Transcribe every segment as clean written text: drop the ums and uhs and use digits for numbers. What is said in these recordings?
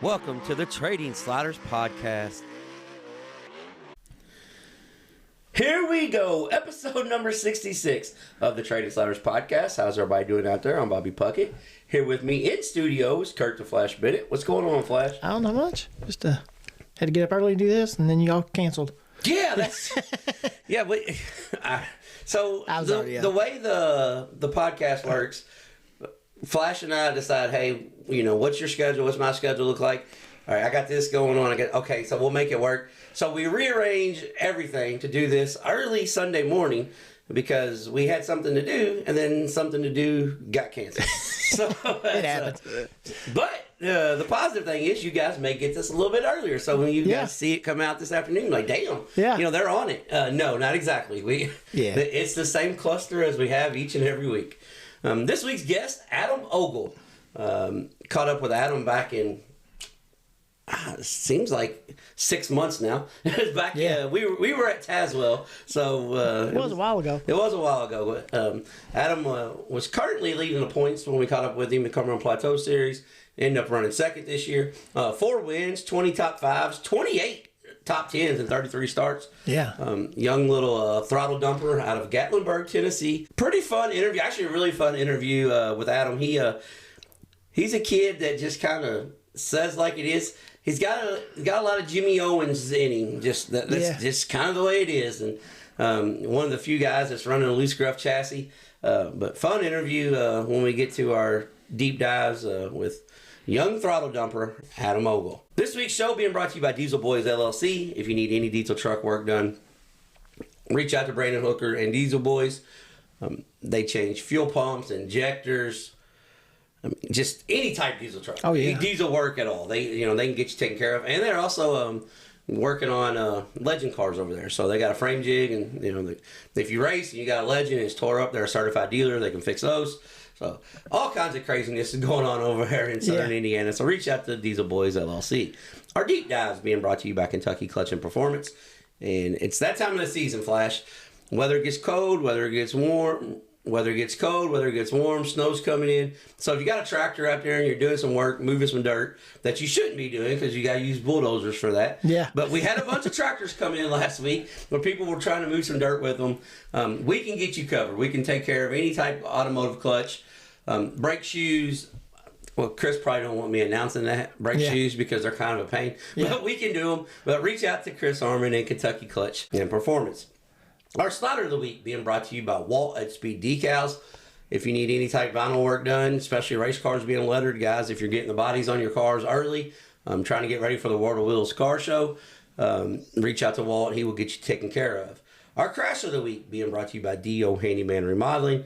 Welcome to the Trading Sliders Podcast. Here we go, episode number 66 of the Trading Sliders Podcast. How's everybody doing out there? I'm Bobby Puckett. Here with me in studio is Kurt the Flash Bennett. What's going on, Flash? I don't know much. Just had to get up early to do this, and then you all canceled. Yeah, that's yeah. But so the way the podcast works, Flash and I decide, hey, what's your schedule? What's my schedule look like? All right, I got this going on. Okay, so we'll make it work. So we rearrange everything to do this early Sunday morning because we had something to do, and then something to do got canceled. So it happens. But the positive thing is you guys may get this a little bit earlier. So when you guys see it come out this afternoon, like, damn, they're on it. No, not exactly. It's the same cluster as we have each and every week. This week's guest, Adam Ogle. Caught up with Adam back in, seems like 6 months now. Back, we were at Tazewell, so it was a while ago. It was a while ago. But, Adam was currently leading the points when we caught up with him in Cumberland Plateau Series. Ended up running second this year. 4 wins, 20 top fives, 28 top 10s, and 33 starts. Yeah. Young little throttle dumper out of Gatlinburg, Tennessee. Pretty fun interview. Actually, a really fun interview with Adam. He's a kid that just kind of says like it is. He's got a lot of Jimmy Owens in him. That's just kind of the way it is. And one of the few guys that's running a loose gruff chassis. But fun interview when we get to our deep dives with young throttle dumper Adam Ogle. This week's show being brought to you by Diesel Boys LLC. If you need any diesel truck work done, reach out to Brandon Hooker and Diesel Boys. They change fuel pumps, injectors, just any type of diesel truck. Oh yeah, diesel work at all. They can get you taken care of, and they're also working on legend cars over there. So they got a frame jig, and if you race and you got a legend and it's tore up, they're a certified dealer. They can fix those. So all kinds of craziness is going on over here in southern Indiana. So reach out to Diesel Boys LLC. Our deep dive is being brought to you by Kentucky Clutch and Performance, and it's that time of the season, Flash. Whether it gets cold, whether it gets warm. Whether it gets cold, whether it gets warm, snow's coming in. So if you got a tractor out there and you're doing some work, moving some dirt that you shouldn't be doing because you got to use bulldozers for that. Yeah. But we had a bunch of tractors come in last week where people were trying to move some dirt with them. We can get you covered. We can take care of any type of automotive clutch, brake shoes. Well, Chris probably don't want me announcing that, brake shoes, because they're kind of a pain. Yeah. But we can do them. But reach out to Chris Armin and Kentucky Clutch and Performance. Our slider of the week being brought to you by Walt at Speed Decals. If you need any type of vinyl work done, especially race cars being lettered, guys, if you're getting the bodies on your cars early, trying to get ready for the World of Wheels car show, reach out to Walt. He will get you taken care of. Our crash of the week being brought to you by D.O. Handyman Remodeling.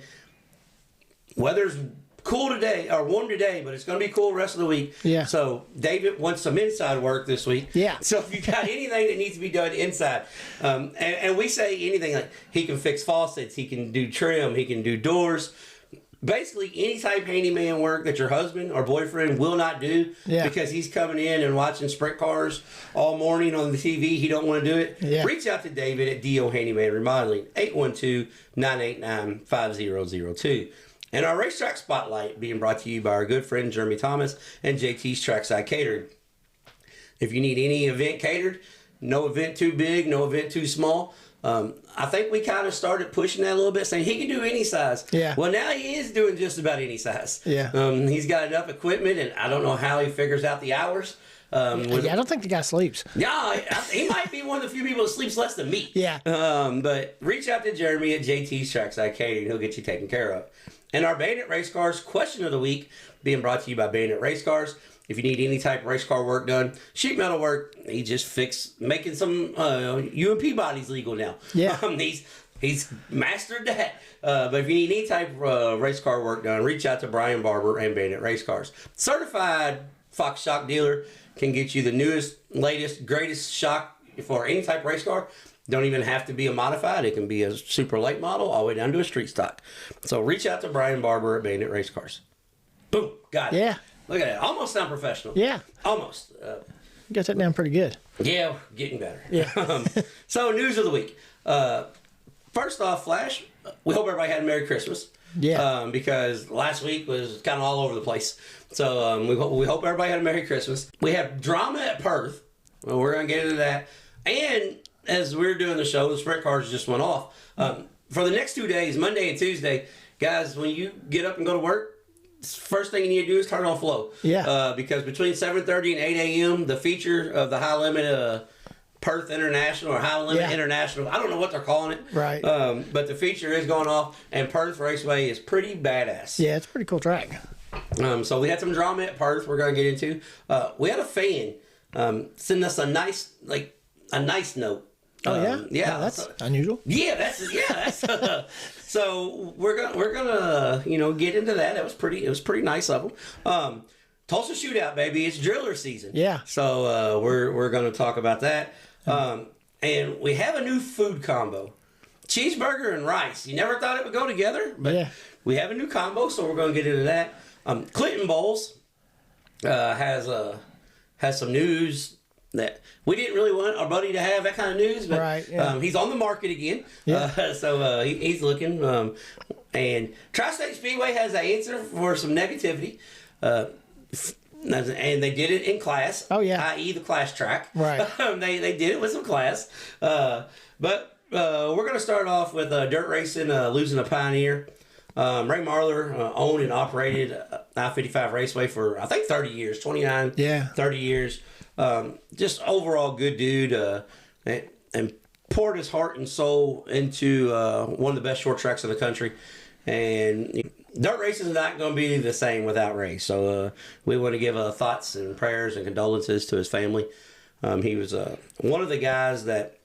Weather's cool today, or warm today, but it's going to be cool the rest of the week. Yeah. So David wants some inside work this week. Yeah. So if you got anything that needs to be done inside, and we say anything like he can fix faucets, he can do trim, he can do doors. Basically, any type of handyman work that your husband or boyfriend will not do because he's coming in and watching sprint cars all morning on the TV. He don't want to do it. Yeah. Reach out to David at D.O. Handyman Remodeling, 812-989-5002. And our racetrack spotlight being brought to you by our good friend Jeremy Thomas and JT's Trackside Catered. If you need any event catered, no event too big, no event too small. I think we kind of started pushing that a little bit, saying he can do any size. Yeah. Well, now he is doing just about any size. Yeah. He's got enough equipment, and I don't know how he figures out the hours. I don't think the guy sleeps. Yeah, he might be one of the few people that sleeps less than me. Yeah. But reach out to Jeremy at JT's Trackside Catering. He'll get you taken care of. And our Bandit Race Cars question of the week being brought to you by Bandit Race Cars. If you need any type of race car work done, sheet metal work, he just making some UMP bodies legal now. Yeah. He's mastered that. But if you need any type of race car work done, reach out to Brian Barber and Bandit Race Cars. Certified Fox shock dealer can get you the newest, latest, greatest shock for any type of race car. Don't even have to be a modified. It can be a super late model all the way down to a street stock. So reach out to Brian Barber at Bandit Race Cars. Boom. Got it. Yeah. Look at that. Almost sound professional. Yeah. Almost. You got that down pretty good. Yeah, getting better. Yeah. So news of the week. First first off, Flash, we hope everybody had a Merry Christmas. Yeah. Because last week was kind of all over the place. So we hope everybody had a Merry Christmas. We have drama at Perth. Well, we're going to get into that. And as we're doing the show, the sprint cars just went off. For the next 2 days, Monday and Tuesday, guys, when you get up and go to work, first thing you need to do is turn on flow. Yeah. Because between 7:30 and 8 a.m., the feature of the high limit Perth International or High Limit International, I don't know what they're calling it. Right. But the feature is going off, and Perth Raceway is pretty badass. Yeah, it's a pretty cool track. So we had some drama at Perth we're going to get into. We had a fan send us a nice note. Oh yeah, yeah, that's unusual. That's so we're gonna get into that. It was pretty nice of them. Tulsa Shootout, baby, it's driller season. Yeah. So we're gonna talk about that. And we have a new food combo, cheeseburger and rice. You never thought it would go together, but we have a new combo, so we're gonna get into that. Clinton Bowles has some news that we didn't really want our buddy to have that kind of news, but he's on the market again. So he's looking. And Tri-State Speedway has an answer for some negativity. And they did it in class. Oh, yeah. I.e. the class track. Right. They did it with some class. But we're going to start off with dirt racing, losing a pioneer. Ray Marler owned and operated I-55 Raceway for, I think, 30 years, 29, 30 years. Just overall good dude, and poured his heart and soul into one of the best short tracks in the country. And dirt racing is not going to be the same without Ray. So we want to give thoughts and prayers and condolences to his family. He was one of the guys that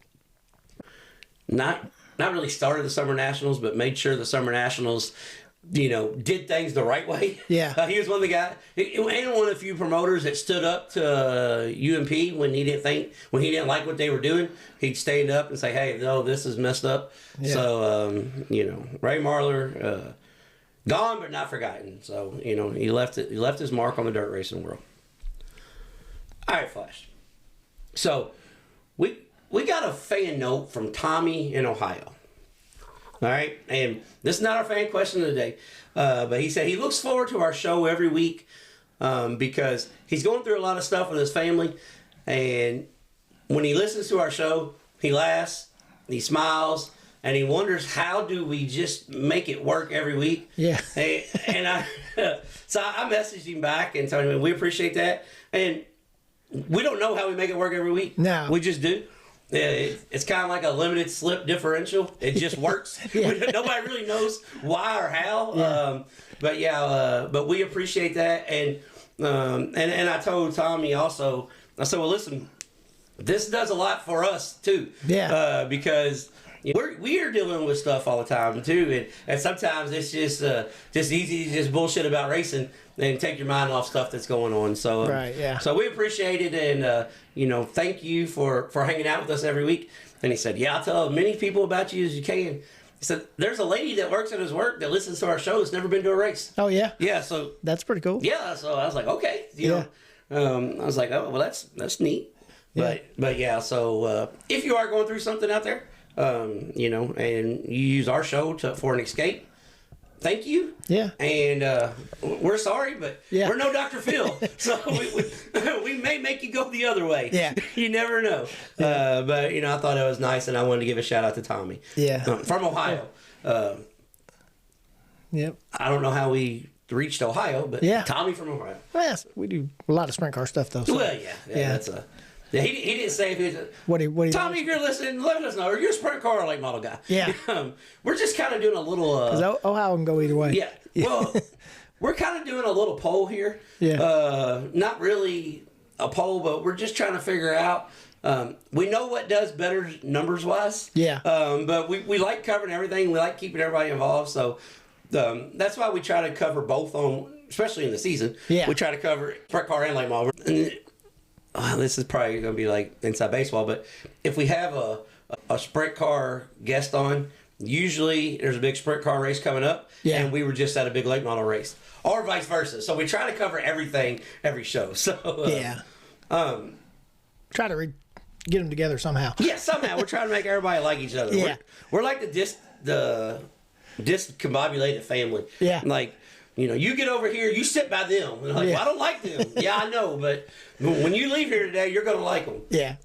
not really started the Summer Nationals, but made sure the Summer Nationals did things the right way. Yeah. He was one of the guys, and one of the few promoters that stood up to UMP when he didn't like what they were doing. He'd stand up and say, "Hey, no, this is messed up." Yeah. So, Ray Marler, gone but not forgotten. So, he left his mark on the dirt racing world. All right, Flash. So, we got a fan note from Tommy in Ohio. All right, and this is not our fan question of the day, but he said he looks forward to our show every week because he's going through a lot of stuff with his family, and when he listens to our show, he laughs, he smiles, and he wonders how do we just make it work every week. Yeah. And I messaged him back and told him we appreciate that, and we don't know how we make it work every week. No, we just do. Yeah, it's kind of like a limited slip differential. It just works. Nobody really knows why or how. But we appreciate that. And I told Tommy also, I said, well, listen, this does a lot for us too. Yeah. Because we are dealing with stuff all the time too, and sometimes it's just easy to just bullshit about racing and take your mind off stuff that's going on. So So we appreciate it, and thank you for hanging out with us every week. And he said, yeah, I'll tell as many people about you as you can. He said, there's a lady that works at his work that listens to our show that's never been to a race. Oh yeah. Yeah. So that's pretty cool. Yeah. So I was like, okay. I was like, oh well, that's neat. Yeah. But yeah. So if you are going through something out there, and you use our show for an escape, thank you. Yeah. And we're sorry, but we're no Dr. Phil, so we may make you go the other way. Yeah. You never know. Yeah. But I thought it was nice, and I wanted to give a shout out to Tommy. Yeah. From Ohio. Yep. I don't know how we reached Ohio, but Tommy from Ohio. Well, yes, we do a lot of sprint car stuff though. So. Well, yeah. That's he didn't say if he was Tommy, if you're listening, let us know. Or you're a sprint car or late model guy. Yeah. We're just kind of doing a little... Because Ohio can go either way. Yeah. Well, we're kind of doing a little poll here. Yeah. Not really a poll, but we're just trying to figure out... we know what does better numbers-wise. Yeah. But we like covering everything. We like keeping everybody involved. So that's why we try to cover both on... Especially in the season. Yeah. We try to cover sprint car and late model. And, this is probably going to be like inside baseball, but if we have a sprint car guest on, usually there's a big sprint car race coming up, and we were just at a big late model race, or vice versa. So we try to cover everything every show. So try to get them together somehow. Yeah, somehow we're trying to make everybody like each other. Yeah. We're like the the discombobulated family. Yeah. Like, you get over here, you sit by them. And like, Yeah. well, I don't like them. Yeah, I know, but when you leave here today, you're going to like them. Yeah.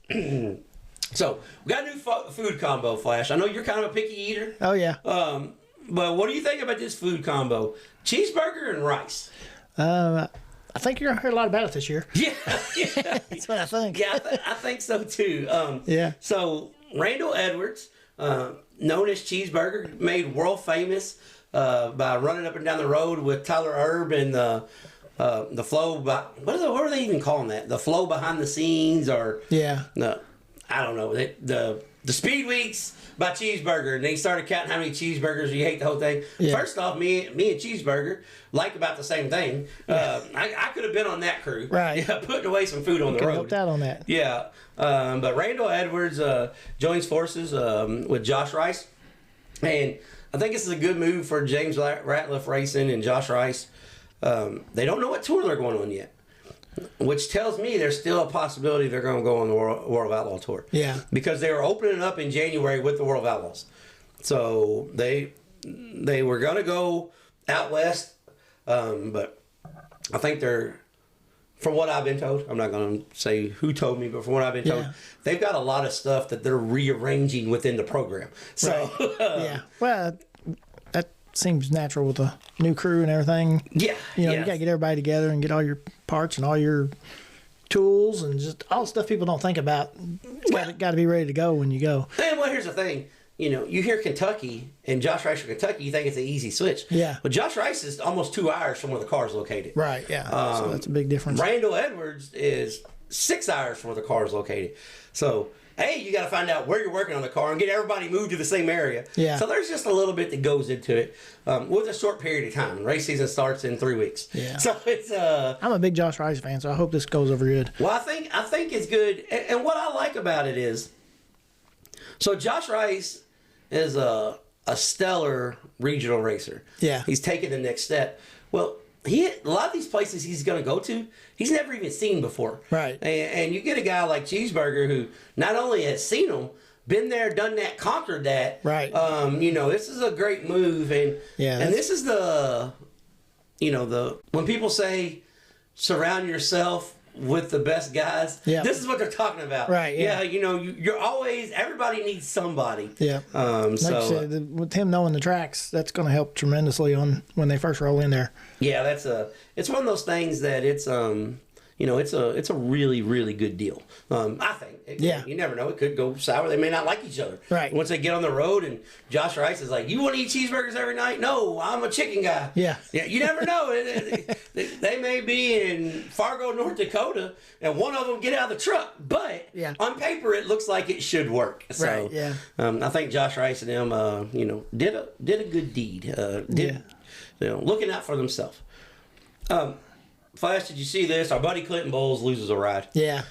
So, we got a new food combo, Flash. I know you're kind of a picky eater. Oh, yeah. But what do you think about this food combo? Cheeseburger and rice. I think you're going to hear a lot about it this year. Yeah. That's what I think. Yeah, I think so too. Yeah. So Randall Edwards, known as Cheeseburger, made world famous by running up and down the road with Tyler Erb and the flow. What are they even calling that? The flow behind the scenes, or I don't know. The Speed Weeks by Cheeseburger, and they started counting how many cheeseburgers. You hate the whole thing. Yeah. First off, me and Cheeseburger like about the same thing. I could have been on that crew, right? Yeah, putting away some food on the Could road. helped out on that. Yeah, but Randall Edwards joins forces with Josh Rice, and I think this is a good move for James Ratliff Racing and Josh Rice. They don't know what tour they're going on yet, which tells me there's still a possibility they're going to go on the World of Outlaw tour. Yeah, because they were opening up in January with the World of Outlaws, so they were going to go out west, but I think they're. From what I've been told, I'm not going to say who told me, but from what I've been told, they've got a lot of stuff that they're rearranging within the program. So, yeah. Well, that seems natural with a new crew and everything. Yeah. You got to get everybody together and get all your parts and all your tools and just all the stuff people don't think about. It's got to be ready to go when you go. And well, here's the thing. You hear Kentucky and Josh Rice from Kentucky, you think it's an easy switch. Yeah. But Josh Rice is almost 2 hours from where the car is located. Right, yeah. So that's a big difference. Randall Edwards is 6 hours from where the car is located. So, you got to find out where you're working on the car and get everybody moved to the same area. Yeah. So there's just a little bit that goes into it with a short period of time. Race season starts in 3 weeks. Yeah. So it's I'm a big Josh Rice fan, so I hope this goes over good. Well, I think it's good, and what I like about it is, so Josh Rice is a stellar regional racer. Yeah. He's taking the next step. Well, a lot of these places he's going to go to, he's never even seen before. Right. And you get a guy like Cheeseburger who not only has seen them, been there, done that, conquered that. Right. This is a great move, and this is when people say surround yourself with the best guys. Yeah. This is what they're talking about. Right. Yeah. You're always, everybody needs somebody. Yeah. Like you said, with him knowing the tracks, that's going to help tremendously on when they first roll in there. Yeah, it's one of those things that it's a really, really good deal. I think. You never know. It could go sour. They may not like each other. Right. Once they get on the road and Josh Rice is like, you want to eat cheeseburgers every night? No, I'm a chicken guy. Yeah. Yeah. You never know. They may be in Fargo, North Dakota, and one of them get out of the truck. But on paper, it looks like it should work. So, right. Yeah. I think Josh Rice and them, did a good deed. Looking out for themselves. Flash, did you see this? Our buddy Clinton Bowles loses a ride. Yeah.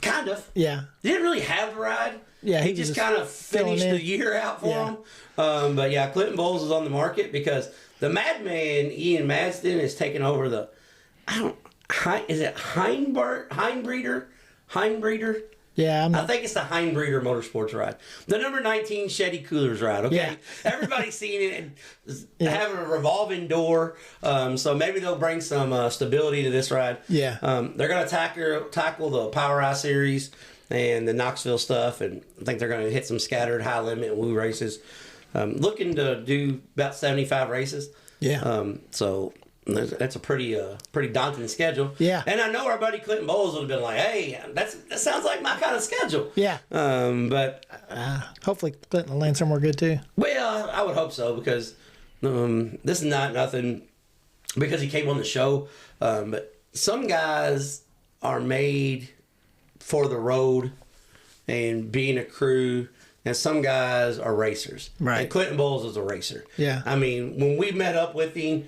Kind of. Yeah. He didn't really have the ride. Yeah, he just kind of finished the year out for him. But yeah, Clinton Bowles is on the market because the Madman Ian Madsden is taking over is it Heinbreeder? Yeah, I think it's the Heinbreeder Motorsports ride. The number 19 Shetty Coolers ride, okay? Yeah. Everybody's seen it and having a revolving door. So maybe they'll bring some stability to this ride. Yeah. They're going to tackle the Power Eye Series and the Knoxville stuff, and I think they're going to hit some scattered high limit and woo races. Looking to do about 75 races. Yeah. So that's a pretty daunting schedule. Yeah. And I know our buddy Clinton Bowles would have been like, hey, that sounds like my kind of schedule. Yeah. But hopefully Clinton will land somewhere good too. Well, I would hope so because this is not nothing because he came on the show. But some guys are made for the road and being a crew, and some guys are racers. Right. And Clinton Bowles is a racer. Yeah. I mean, when we met up with him,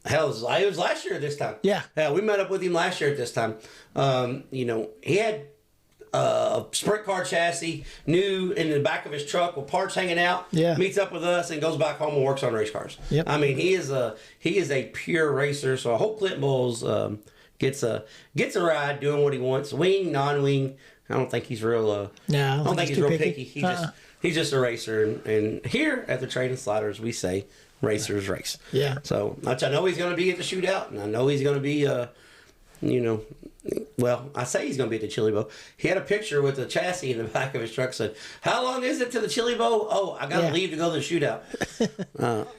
hell, it was last year at this time. Yeah. We met up with him last year at this time. He had a sprint car chassis, new in the back of his truck with parts hanging out. Yeah. Meets up with us and goes back home and works on race cars. Yep. I mean, he is a pure racer. So I hope Clinton Bowles gets a ride doing what he wants, wing, non-wing. I don't think he's real. No, I don't think he's real picky. He He's just a racer. And here at the Trade and Sliders, we say racers race. Yeah. So I know he's going to be at the shootout, and I know he's going to be, well, I say he's going to be at the Chili Bowl. He had a picture with the chassis in the back of his truck. Said, "How long is it to the Chili Bowl?" "Oh, I got to leave to go to the shootout."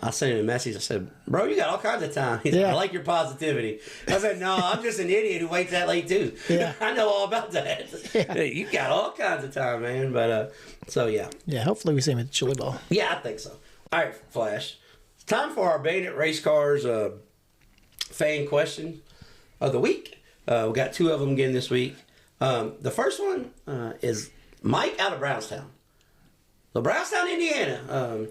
I sent him a message. I said, "Bro, you got all kinds of time." He said, "I like your positivity." I said, "No, I'm just an idiot who waits that late too. Yeah. I know all about that. Yeah. You got all kinds of time, man." But so yeah. Yeah, hopefully we see him at the Chili Bowl. Yeah, I think so. All right, Flash. It's time for our Bandit Race Cars fan question of the week. We got 2 of them again this week. The first one is Mike out of Brownstown. So Brownstown, Indiana.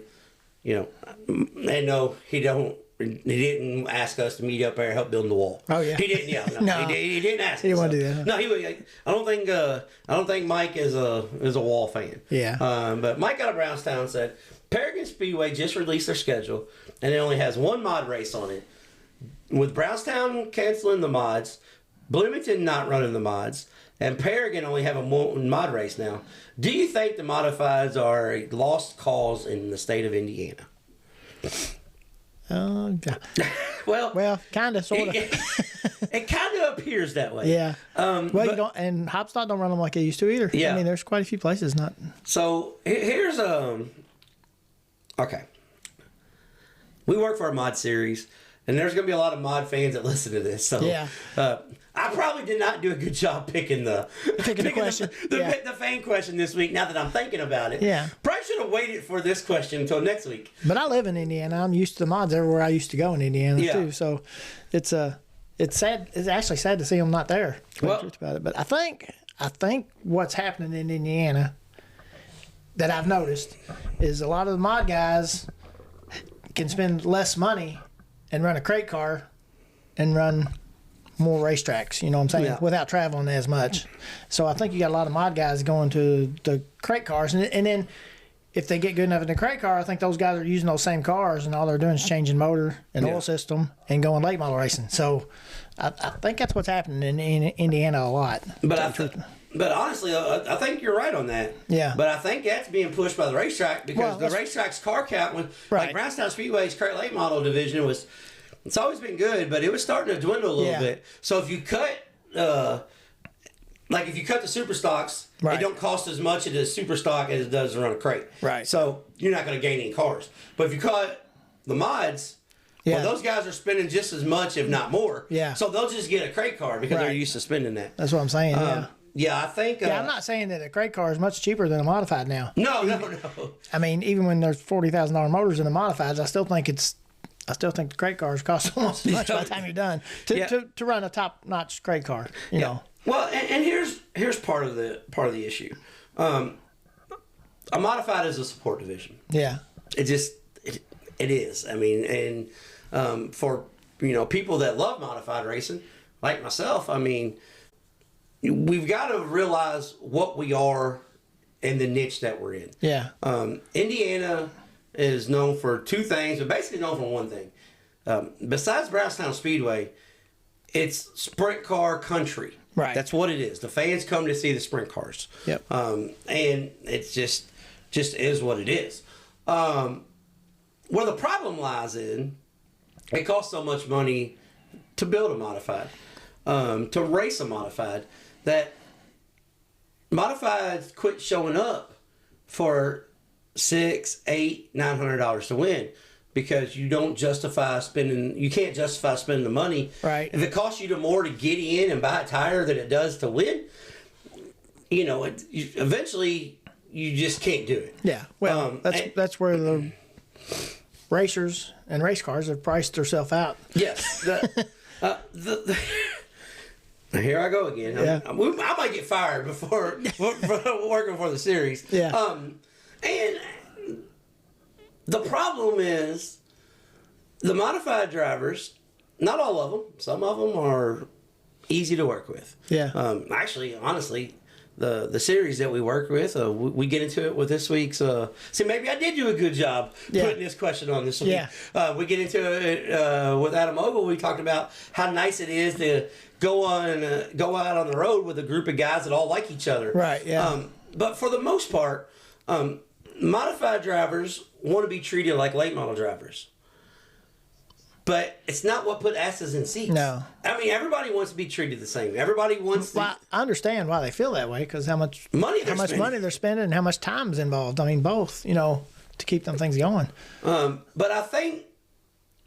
And no, he didn't ask us to meet up there and help build the wall. Oh yeah. He didn't. Yeah, no, he didn't ask. He didn't want to do that. Huh? No, I don't think Mike is a wall fan. Yeah. But Mike out of Brownstown said Paragon Speedway just released their schedule and it only has 1 mod race on it. With Brownstown canceling the mods, Bloomington not running the mods, and Paragon only have a mod race now, do you think the modifieds are a lost cause in the state of Indiana? Well, kind of, sort of. It kind of appears that way. Yeah. You don't, and Hopstock don't run them like they used to either. Yeah. I mean, there's quite a few places not. So here's okay. We work for a mod series, and there's going to be a lot of mod fans that listen to this. So yeah. I probably did not do a good job picking the question. The fan question this week. Now that I'm thinking about it, yeah, probably should have waited for this question until next week. But I live in Indiana. I'm used to the mods everywhere I used to go in Indiana too. So it's sad. It's actually sad to see them not there. Well, about it. But I think what's happening in Indiana that I've noticed is a lot of the mod guys can spend less money and run a crate car and run more racetracks, you know what I'm saying, without traveling as much. So I think you got a lot of mod guys going to the crate cars. And then if they get good enough in the crate car, I think those guys are using those same cars and all they're doing is changing motor and oil system and going late model racing. So I think that's what's happening in Indiana a lot. But honestly, I think you're right on that. Yeah. But I think that's being pushed by the racetrack because the racetrack's car count, like Brownstown Speedway's crate late model division it's always been good, but it was starting to dwindle a little bit. So if you cut, if you cut the super stocks, it don't cost as much at a super stock as it does to run a crate. Right. So you're not going to gain any cars. But if you cut the mods, well, those guys are spending just as much, if not more. Yeah. So they'll just get a crate car because they're used to spending that. That's what I'm saying. Yeah, I think. I'm not saying that a crate car is much cheaper than a modified now. No. I mean, even when there's $40,000 motors in the modifieds, I still think the crate cars cost almost as much by the time you're done to run a top-notch crate car. You know. Well, and here's part of the issue. A modified is a support division. Yeah. It is. I mean, and for people that love modified racing, like myself, I mean, we've got to realize what we are and the niche that we're in. Yeah. Indiana is known for 2 things, but basically known for one thing. Besides Brownstown Speedway, it's sprint car country. Right. That's what it is. The fans come to see the sprint cars. Yep. And it's just is what it is. Where the problem lies in, it costs so much money to build a modified, to race a modified, that modifieds quit showing up for $600, $800, $900 to win because you can't justify spending the money. Right. If it costs you more to get in and buy a tire than it does to win, eventually you just can't do it. Yeah. Well, that's where the racers and race cars have priced themselves out. Yes. Here I go again. Yeah. I might get fired for working for the series. Yeah. And the problem is the modified drivers, not all of them, some of them are easy to work with. Yeah. Actually, honestly, the series that we work with, we get into it with this week's. See, maybe I did do a good job putting this question on this week. Yeah. We get into it with Adam Ogle. We talked about how nice it is to go out on the road with a group of guys that all like each other. Right. Yeah. But for the most part, modified drivers want to be treated like late model drivers. But it's not what put asses in seats. No. I mean, everybody wants to be treated the same. Everybody wants to. Well, I understand why they feel that way, because how much money they're spending and how much time's involved. I mean, both, to keep them things going. But I think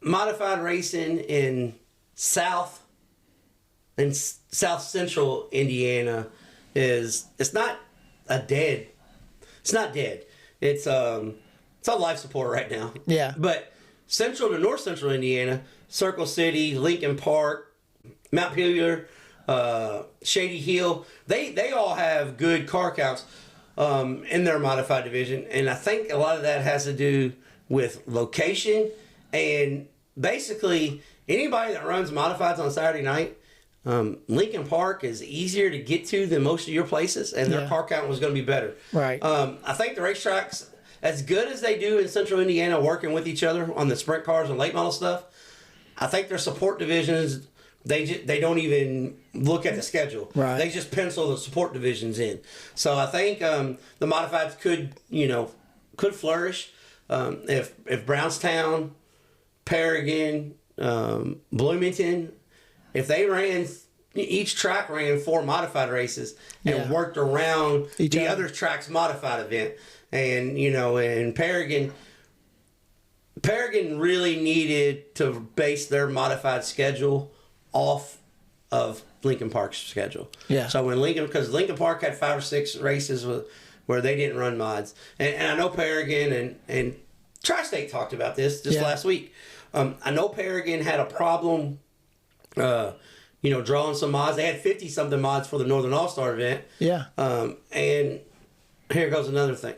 modified racing in South Central Indiana it's not dead. It's on life support right now. Yeah. But Central to North Central Indiana, Circle City, Lincoln Park, Mount Pelier, Shady Hill, they all have good car counts in their modified division. And I think a lot of that has to do with location. And basically, anybody that runs modifieds on Saturday night, Lincoln Park is easier to get to than most of your places, and their car count was going to be better. Right. I think the racetracks, as good as they do in Central Indiana, working with each other on the sprint cars and late model stuff, I think their support divisions, they don't even look at the schedule. Right. They just pencil the support divisions in. So I think the modifieds could flourish if Brownstown, Paragon, Bloomington, if they ran, each track ran 4 modified races and worked around the other track's modified event. And, and Paragon really needed to base their modified schedule off of Lincoln Park's schedule. Yeah. So because Lincoln Park had 5 or 6 races where they didn't run mods. And I know Paragon and Tri-State talked about this just last week. I know Paragon had a problem drawing some mods. They had 50-something mods for the Northern All-Star event. Yeah. And here goes another thing.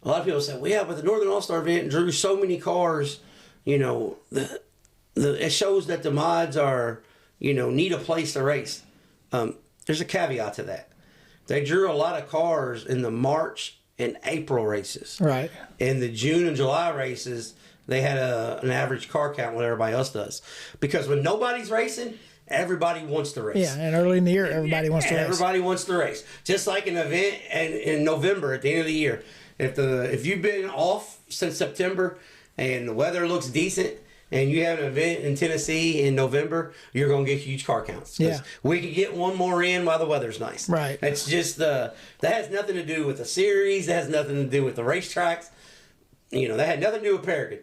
A lot of people say, well, yeah, but the Northern All-Star event drew so many cars, it shows that the mods are, need a place to race. There's a caveat to that. They drew a lot of cars in the March and April races. Right. In the June and July races, they had an average car count what everybody else does. Because when nobody's racing, everybody wants to race. Yeah, and early in the year, everybody wants to race. Everybody wants to race. Just like an event in November at the end of the year. If you've been off since September and the weather looks decent and you have an event in Tennessee in November, you're going to get huge car counts. Yeah. We could get one more in while the weather's nice. Right. It's just, that has nothing to do with the series. That has nothing to do with the racetracks. That had nothing to do with Paragon.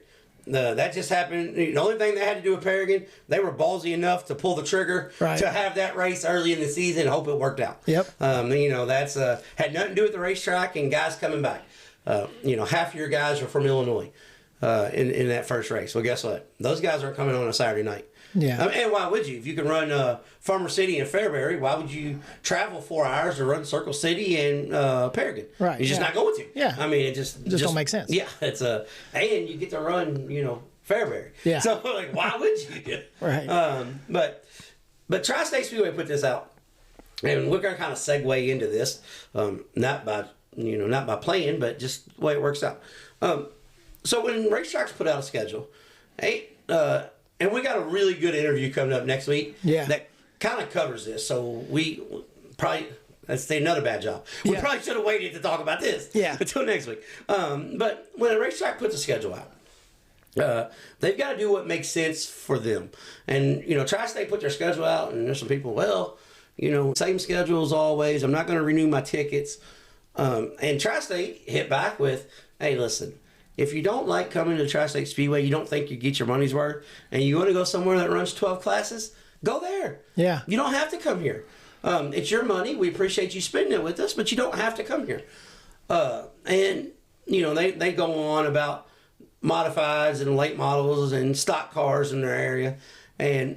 That just happened. The only thing they had to do with Paragon, they were ballsy enough to pull the trigger to have that race early in the season and hope it worked out. Yep. That's had nothing to do with the racetrack and guys coming back. Half your guys are from Illinois in that first race. Well, guess what? Those guys aren't coming on a Saturday night. Yeah. And why would you? If you can run Farmer City and Fairbury, why would you travel 4 hours to run Circle City and Paragon? Right. You're just not going to. Yeah. I mean, it just don't make sense. Yeah. It's and you get to run, Fairbury. Yeah. So why would you? Right. But Tri-State Speedway put this out, and we're gonna kind of segue into this, not by playing, but just the way it works out. So when racetracks put out a schedule, and we got a really good interview coming up next week. Yeah. That kind of covers this. So we probably, let's say another bad job. We probably should have waited to talk about this until next week. But when a racetrack puts a schedule out, they've got to do what makes sense for them. And, Tri-State put their schedule out, and there's some people, same schedule as always. I'm not going to renew my tickets. And Tri-State hit back with, hey, listen, if you don't like coming to Tri-State Speedway, you don't think you get your money's worth, and you want to go somewhere that runs 12 classes, go there. Yeah. You don't have to come here. It's your money. We appreciate you spending it with us, but you don't have to come here. And, they go on about modifieds and late models and stock cars in their area, and,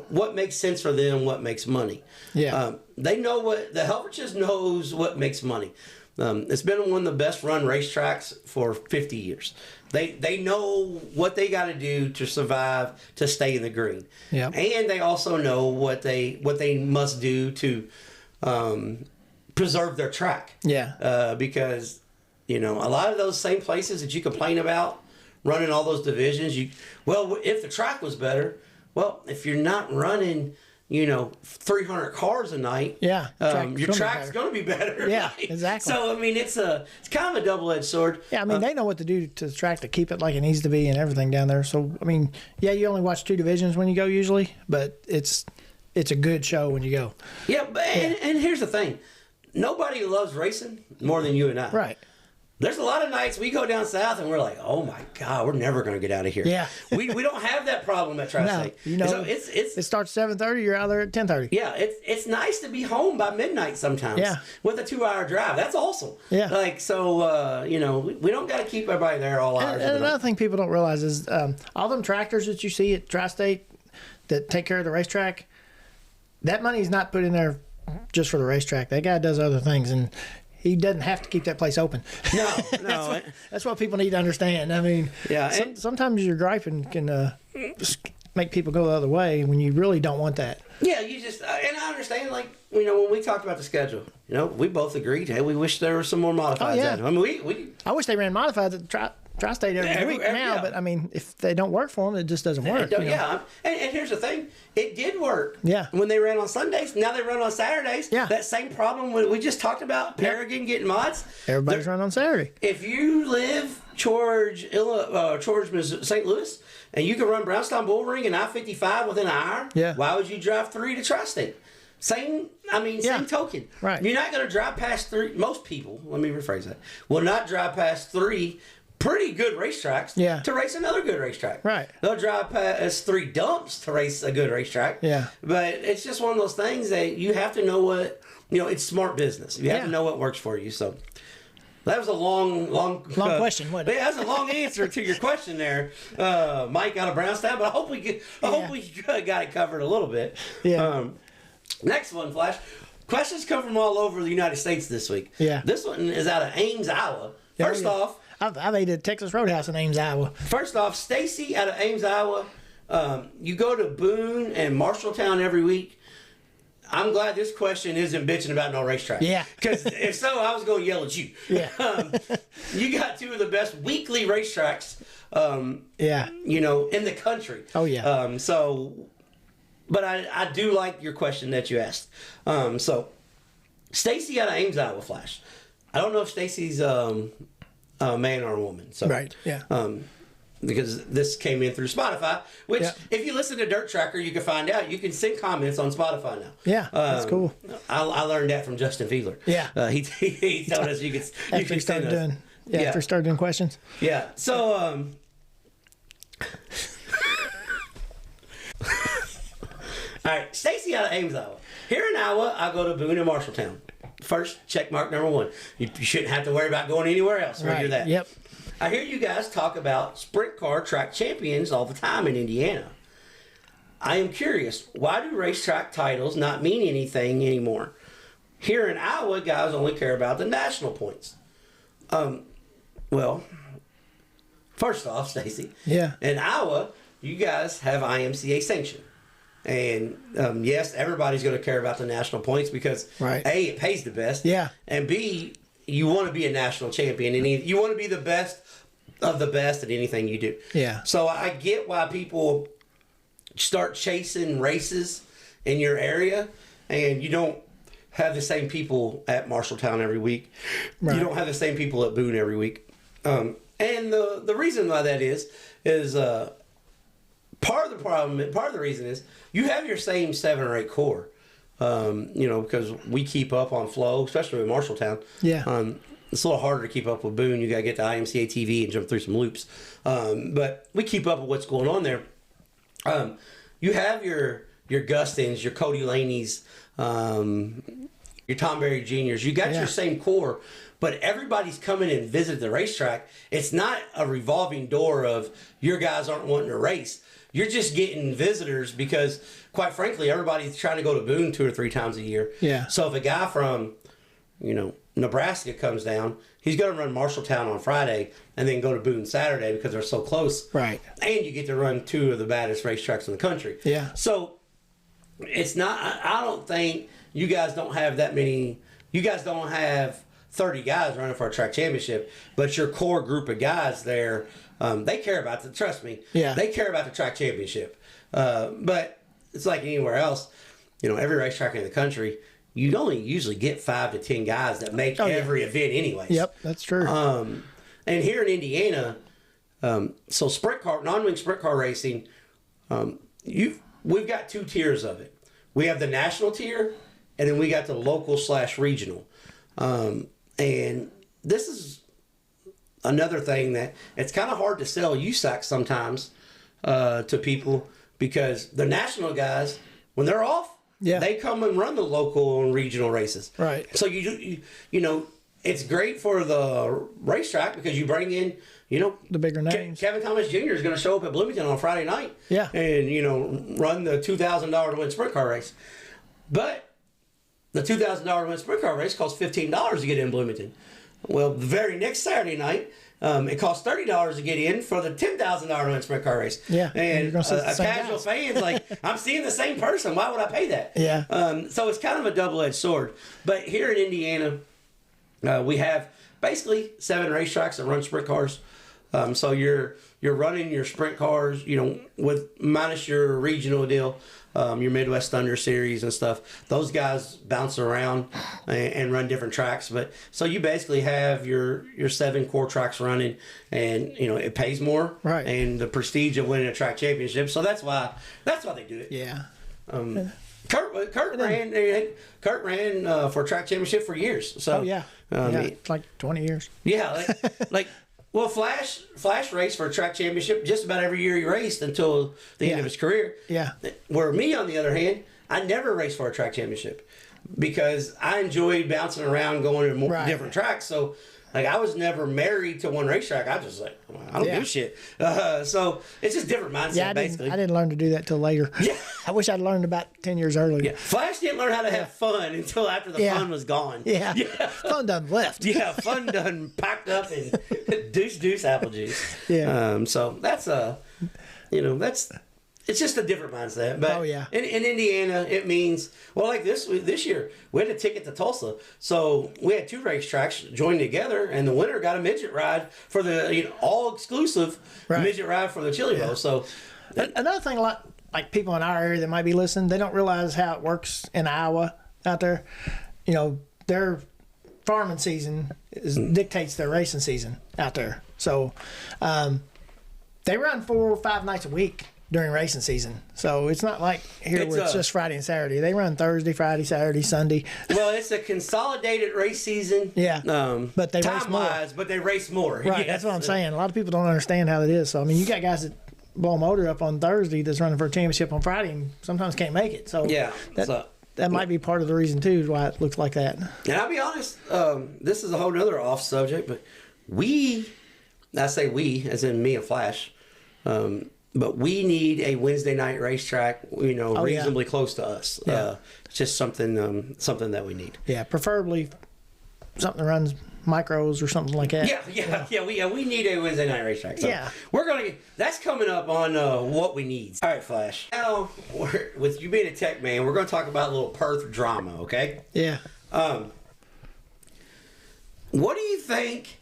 what makes sense for them, what makes money. Yeah. They know the Helfriches knows what makes money. It's been one of the best run racetracks for 50 years. They know what they got to do to survive, to stay in the green. Yep. And they also know what they must do to preserve their track. Yeah. Because, a lot of those same places that you complain about running all those divisions, if the track was better, well, if you're not running 300 cars a night, Yeah, your track's going to be better. Yeah, exactly. So I mean, it's kind of a double-edged sword. Yeah, I mean, they know what to do to the track to keep it like it needs to be and everything down there. So I mean, yeah, you only watch 2 divisions when you go usually, but it's a good show when you go. Yeah, and here's the thing: nobody loves racing more than you and I. Right. There's a lot of nights we go down south and we're like, oh my God, we're never going to get out of here. Yeah. we don't have that problem at Tri-State. No, so it starts 7:30. You're out there at 10:30. Yeah, it's nice to be home by midnight sometimes. Yeah. With a 2-hour drive, that's awesome. Yeah. Like so, we don't got to keep everybody there all hours. And another thing people don't realize is all them tractors that you see at Tri-State that take care of the racetrack, that money's not put in there just for the racetrack. That guy does other things and. He doesn't have to keep that place open. No. That's what people need to understand. I mean, yeah, sometimes your griping can make people go the other way when you really don't want that. Yeah, you just and I understand. Like when we talked about the schedule, we both agreed. Hey, we wish there were some more modifieds. Yeah. I mean, I wish they ran modifieds at the Tri-State every week now, yeah. But I mean, if they don't work for them, it just doesn't work. Yeah, and here's the thing: it did work. Yeah. When they ran on Sundays, now they run on Saturdays. Yeah. That same problem we just talked about. Paragon getting mods. Everybody's running on Saturday. If you live towards St. Louis, and you can run Brownstown Bullring and I-55 within an hour, why would you drive 3 to Tri-State? Same token. Right. You're not going to drive past 3. Most people, let me rephrase that, will not drive past 3 pretty good racetracks to race another good racetrack. Right. They'll drive past 3 dumps to race a good racetrack. Yeah. But it's just one of those things that you have to know what, it's smart business. You have to know what works for you. So that was a long question, wasn't it? Yeah, that's a long answer to your question there, Mike out of Brownstown. But I hope we got it covered a little bit. Yeah. Next one, Flash. Questions come from all over the United States this week. Yeah. This one is out of Ames, Iowa. First off, I've ate at Texas Roadhouse in Ames, Iowa. First off, Stacy out of Ames, Iowa. You go to Boone and Marshalltown every week. I'm glad this question isn't bitching about no racetrack. Yeah. Because if so, I was going to yell at you. Yeah. You got 2 of the best weekly racetracks, in the country. Oh, yeah. But I do like your question that you asked. So, Stacy out of Ames, Iowa, Flash. I don't know if Stacy's a man or a woman. So, right, yeah. Because this came in through Spotify, which if you listen to Dirt Tracker, you can find out. You can send comments on Spotify now. Yeah, that's cool. I learned that from Justin Fiedler. Yeah. He told us you could after he started doing after he started doing questions. Yeah. So all right, Stacy out of Ames, Iowa. Here in Iowa, I go to Boone and Marshalltown. First, check mark number 1. You shouldn't have to worry about going anywhere else. Right. That. Yep. I hear you guys talk about sprint car track champions all the time in Indiana. I am curious, why do racetrack titles not mean anything anymore? Here in Iowa, guys only care about the national points. Well, first off, Stacy. Yeah. In Iowa, you guys have IMCA sanction. And yes, everybody's going to care about the national points because A, it pays the best. Yeah. And B, you want to be a national champion and you want to be the best of the best at anything you do. Yeah. So I get why people start chasing races in your area and you don't have the same people at Marshalltown every week. Right. You don't have the same people at Boone every week. And the reason why that is part of the reason is you have your same 7 or 8 core. Because we keep up on flow, especially with Marshalltown. Yeah. It's a little harder to keep up with Boone. You got to get the IMCA TV and jump through some loops. But we keep up with what's going on there. You have your Gustins, your Cody Laney's, your Tom Berry Juniors. You got your same core, but everybody's coming and visit the racetrack. It's not a revolving door of your guys aren't wanting to race. You're just getting visitors because, quite frankly, everybody's trying to go to Boone 2 or 3 times a year. Yeah. So if a guy from, Nebraska comes down, he's going to run Marshalltown on Friday and then go to Boone Saturday because they're so close. Right. And you get to run 2 of the baddest racetracks in the country. Yeah. So it's not, I don't think you guys don't have that many, you guys don't have 30 guys running for a track championship, but your core group of guys there, they care about trust me, they care about the track championship. But it's like anywhere else. every racetrack in the country, you only usually get 5 to 10 guys that make every event anyways. Yep, that's true. And here in Indiana, so non-wing sprint car racing, we've got 2 tiers of it. We have the national tier, and then we got the local/regional. And this is another thing that it's kind of hard to sell USAC sometimes to people, because the national guys, when they're off, they come and run the local and regional races. Right. So it's great for the racetrack because you bring in, the bigger names. Kevin Thomas Jr. is going to show up at Bloomington on Friday night. Yeah. And, run the $2,000 to win sprint car race. But the $2,000 to win sprint car race costs $15 to get in Bloomington. Well, the very next Saturday night, it costs $30 to get in for the $10,000 to win sprint car race. Yeah. And a casual fan's like, I'm seeing the same person. Why would I pay that? Yeah. So it's kind of a double-edged sword. But here in Indiana, we have basically 7 racetracks that run sprint cars. So you're running your sprint cars, with minus your regional deal, your Midwest Thunder Series and stuff. Those guys bounce around and run different tracks. But so you basically have your 7 core tracks running, and it pays more, right? And the prestige of winning a track championship. So that's why they do it. Yeah. Kurt ran for a track championship for years. So it's like 20 years. Yeah, well, Flash raced for a track championship just about every year he raced until the end of his career. Yeah. Where me, on the other hand, I never raced for a track championship because I enjoyed bouncing around, going to more different tracks. So, I was never married to one racetrack. I just I don't give a shit. So it's just different mindset, basically. I didn't learn to do that till later. Yeah. I wish I'd learned about 10 years earlier. Yeah. Flash didn't learn how to have fun until after the fun was gone. Yeah. Fun done left. Yeah, fun done packed up and deuce apple juice. Yeah. So that's it's just a different mindset. But in Indiana, it means, like this year, we had a ticket to Tulsa. So we had 2 racetracks joined together, and the winner got a midget ride for the all-exclusive midget ride for the Chili Bowl. So another thing, a lot like people in our area that might be listening, they don't realize how it works in Iowa out there. Their farming season dictates their racing season out there. So they run 4 or 5 nights a week during racing season. So it's not like here where it's just Friday and Saturday. They run Thursday, Friday, Saturday, Sunday. Well, it's a consolidated race season. Yeah. But they race more. But they race more. Right. Yes. That's what I'm saying. A lot of people don't understand how it is. So, you got guys that blow a motor up on Thursday that's running for a championship on Friday and sometimes can't make it. So that might be part of the reason, too, why it looks like that. And I'll be honest, this is a whole other off subject, but I say we, as in me and Flash, but we need a Wednesday night racetrack, reasonably close to us. Yeah. It's just something that we need. Yeah, preferably something that runs micros or something like that. We need a Wednesday night racetrack. So that's coming up on what we need. All right, Flash. Now, with you being a tech man, we're going to talk about a little Perth drama, okay? Yeah. What do you think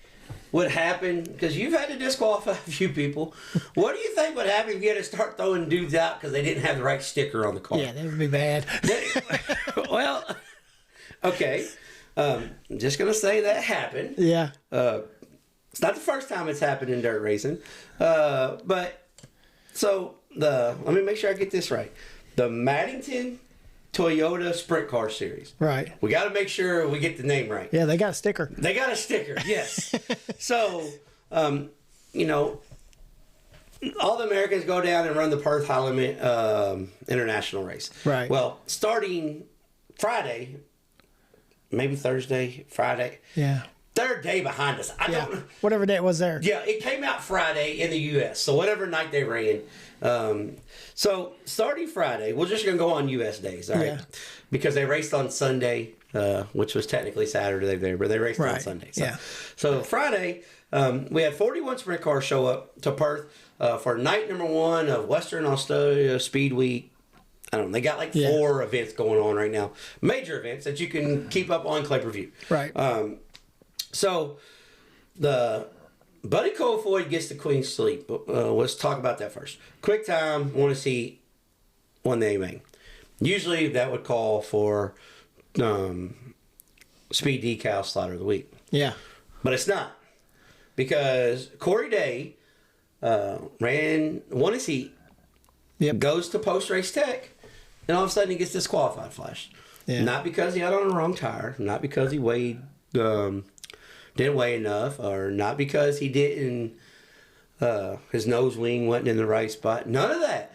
would happen, because you've had to disqualify a few people, what do you think would happen if you had to start throwing dudes out because they didn't have the right sticker on the car? Yeah, that would be bad. Well, okay. I'm just going to say that happened. Yeah. It's not the first time it's happened in dirt racing. Let me make sure I get this right. The Maddington Toyota Sprint Car Series. Right. We got to make sure we get the name right. Yeah, they got a sticker. They got a sticker, yes. So, all the Americans go down and run the Perth High Limit International race. Right. Well, starting Friday, maybe Thursday, Friday. Yeah. They're a day behind us. Whatever day it was there. Yeah, it came out Friday in the U.S., so whatever night they ran. So starting Friday, we're just going to go on U.S. days, all right? Yeah. Because they raced on Sunday, which was technically Saturday there, but they raced on Sunday. So Friday, we had 41 sprint cars show up to Perth for night number 1 of Western Australia Speed Week. I don't know. They got 4 events going on right now. Major events that you can keep up on Clay Review. Right. So the Buddy Kofoid gets the Queen's Sleep. Let's talk about that first. Quick time, want to see one they made. Usually that would call for speed decal slider of the week. Yeah. But it's not. Because Corey Day won his heat, goes to post-race tech, and all of a sudden he gets disqualified, Flash. Yeah. Not because he had on the wrong tire, not because he didn't weigh enough, or not because he didn't, his nose wing wasn't in the right spot. None of that.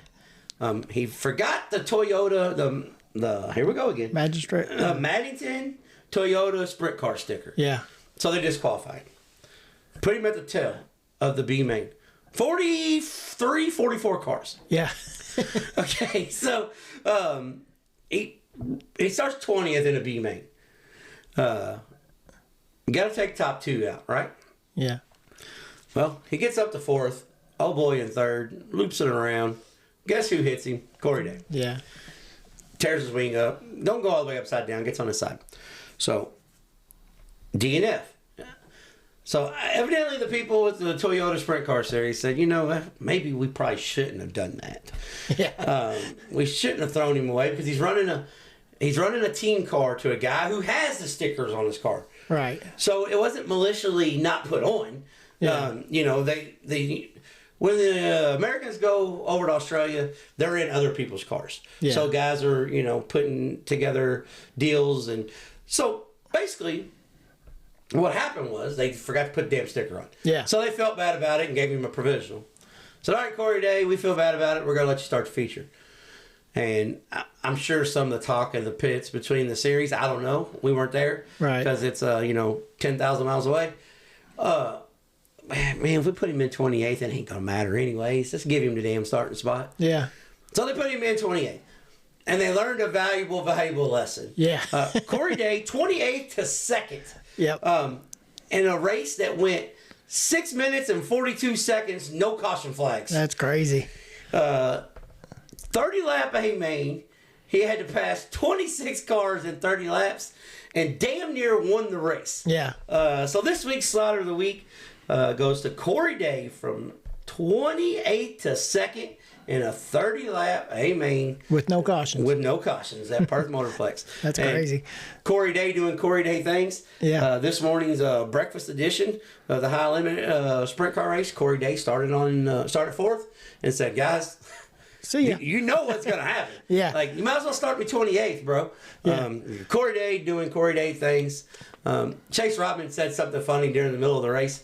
He forgot the Toyota, the here we go again. Maddington Toyota sprint car sticker. Yeah. So they disqualified. Put him at the tail of the B main. 43, 44 cars. Yeah. Okay, so he starts 20th in a B main. You got to take top 2 out, right? Yeah. Well, he gets up to 4th. Oh boy, in 3rd. Loops it around. Guess who hits him? Corey Day. Yeah. Tears his wing up. Don't go all the way upside down. Gets on his side. So, DNF. So, evidently the people with the Toyota Sprint Car Series said, maybe we probably shouldn't have done that. Yeah. We shouldn't have thrown him away because he's running a team car to a guy who has the stickers on his car. Right. So, it wasn't maliciously not put on. Yeah. When the Americans go over to Australia, they're in other people's cars. Yeah. So guys are, putting together deals. And so basically what happened was they forgot to put the damn sticker on. Yeah. So they felt bad about it and gave him a provisional. So, all right, Corey Day, we feel bad about it. We're going to let you start the feature. And I'm sure some of the talk in the pits between the series, I don't know. We weren't there. Right. Because it's, 10,000 miles away. Man, if we put him in 28th, it ain't going to matter anyways. Just give him the damn starting spot. Yeah. So they put him in 28th. And they learned a valuable lesson. Yeah. Corey Day, 28th to 2nd. Yep. In a race that went 6 minutes and 42 seconds, no caution flags. That's crazy. 30 lap A main. He had to pass 26 cars in 30 laps and damn near won the race. Yeah. So this week's Slaughter of the Week goes to Corey Day from 28th to 2nd in a 30 lap A main. With no cautions. At Perth Motorplex. That's crazy. Corey Day doing Corey Day things. Yeah. This morning's breakfast edition of the high limit sprint car race. Corey Day started 4th and said, guys, see ya. You know what's going to happen. Yeah. Like, you might as well start me 28th, bro. Yeah. Corey Day doing Corey Day things. Chase Robin said something funny during the middle of the race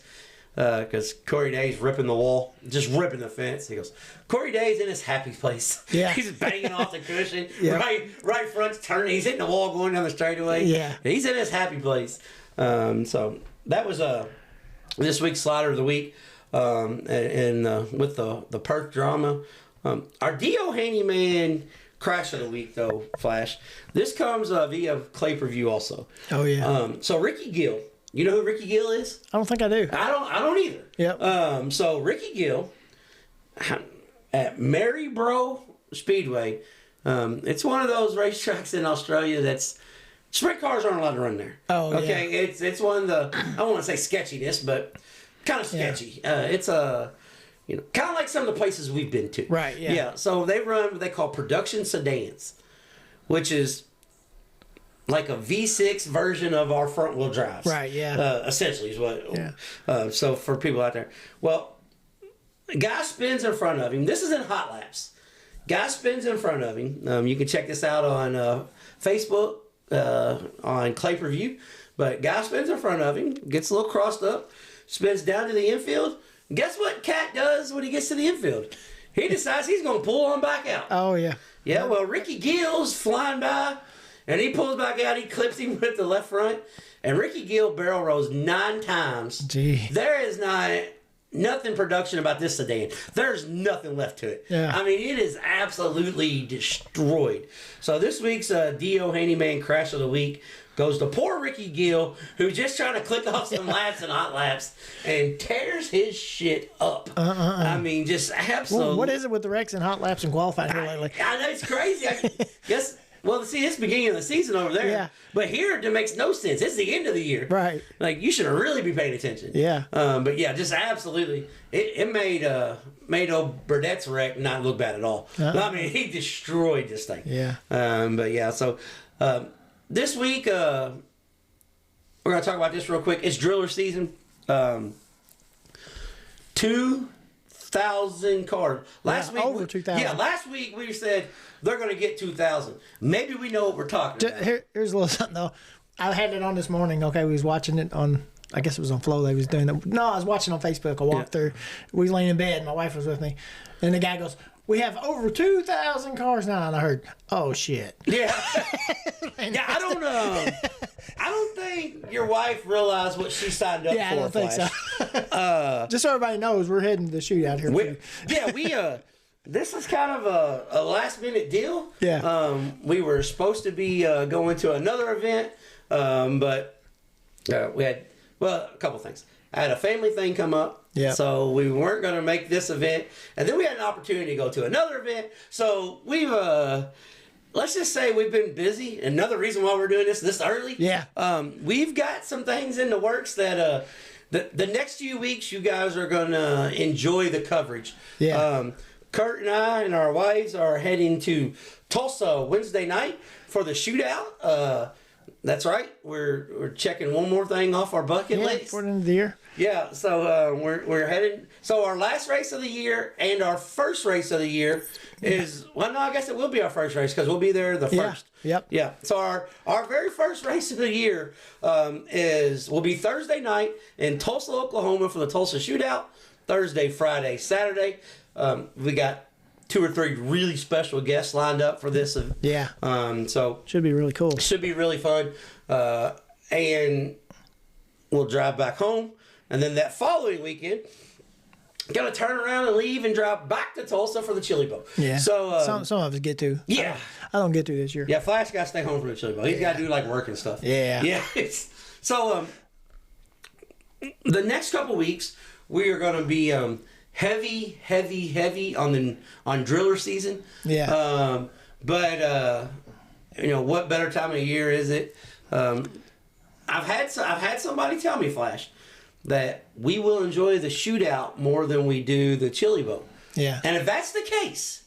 because Corey Day's ripping the wall, just ripping the fence. He goes, Corey Day's in his happy place. Yeah. He's banging off the cushion. Yeah. Right front's turning. He's hitting the wall going down the straightaway. Yeah. He's in his happy place. So that was this week's Slaughter of the Week. And with the Perth drama. Our Dio Handyman Crash of the Week, though, Flash. This comes via Clay Preview also. Oh, yeah. So Ricky Gill. You know who Ricky Gill is? I don't think I do. I don't either. Yep. So Ricky Gill at Maryborough Speedway. It's one of those racetracks in Australia that's sprint cars aren't allowed to run there. Oh, okay. Yeah. It's one of the, I don't want to say sketchiness, but kind of sketchy. Yeah. It's a kind of like some of the places we've been to. Right, yeah. Yeah, so they run what they call production sedans, which is like a V6 version of our front-wheel drives. Right, yeah. Essentially is what. Yeah. So for people out there. Well, guy spins in front of him. This is in hot laps. Guy spins in front of him. You can check this out on Facebook, on Clay Preview. But guy spins in front of him, gets a little crossed up, spins down to the infield. Guess what Cat does when he gets to the infield? He decides he's going to pull on back out. Oh, yeah. Yeah, well, Ricky Gill's flying by, and he pulls back out. He clips him with the left front, and Ricky Gill barrel rolls 9 times. Gee. There is nothing production about this sedan. There's nothing left to it. Yeah. I mean, it is absolutely destroyed. So this week's Dio Handyman Crash of the Week goes to poor Ricky Gill, who's just trying to click off some laps and hot laps and tears his shit up. I mean, just absolutely. Well, what is it with the wrecks and hot laps and qualifying here lately? I know, it's crazy. I guess Well, see, it's the beginning of the season over there. Yeah. But here, it makes no sense. It's the end of the year. Right. Like, you should really be paying attention. Yeah. But yeah, just absolutely. It made old Burdett's wreck not look bad at all. I mean, he destroyed this thing. Yeah. But yeah, so this week, we're going to talk about this real quick. It's driller season. 2,000 cars. Over 2,000. Yeah, last week we said they're going to get 2,000. Maybe we know what we're talking about. Here's a little something, though. I had it on this morning. Okay, we was watching it on, I guess it was on Flow. They was doing it. No, I was watching on Facebook. I walked through. We was laying in bed. My wife was with me. And the guy goes, we have over 2,000 cars now. And I heard, oh, shit. Yeah. Yeah, I don't think your wife realized what she signed up for. I don't think Flash. so. Just so everybody knows, we're heading to the shootout here. This is kind of a last minute deal. Yeah. We were supposed to be going to another event, but we had, a couple things. I had a family thing come up. Yeah. So we weren't going to make this event. And then we had an opportunity to go to another event. So we've, let's just say we've been busy. Another reason why we're doing this early. Yeah. We've got some things in the works that the next few weeks you guys are going to enjoy the coverage. Yeah. Kurt and I and our wives are heading to Tulsa Wednesday night for the shootout. That's right. We're checking one more thing off our bucket list. For the end of the year. Yeah, so we're headed. So our last race of the year and our first race of the year is I guess it will be our first race because we'll be there the first. Yep. Yeah. So our very first race of the year will be Thursday night in Tulsa, Oklahoma for the Tulsa Shootout. Thursday, Friday, Saturday. We got 2 or 3 really special guests lined up for this. Yeah. So should be really cool. Should be really fun. And we'll drive back home. And then that following weekend, gonna turn around and leave and drive back to Tulsa for the Chili Bowl. Yeah. So some of us get to. Yeah. I don't get to this year. Yeah, Flash got to stay home for the Chili Bowl. He's got to do like work and stuff. Yeah. Yeah. So the next couple weeks we are gonna be heavy on driller season. Yeah. But what better time of year is it? I've had somebody tell me, Flash, that we will enjoy the shootout more than we do the Chili Bowl. Yeah. And if that's the case,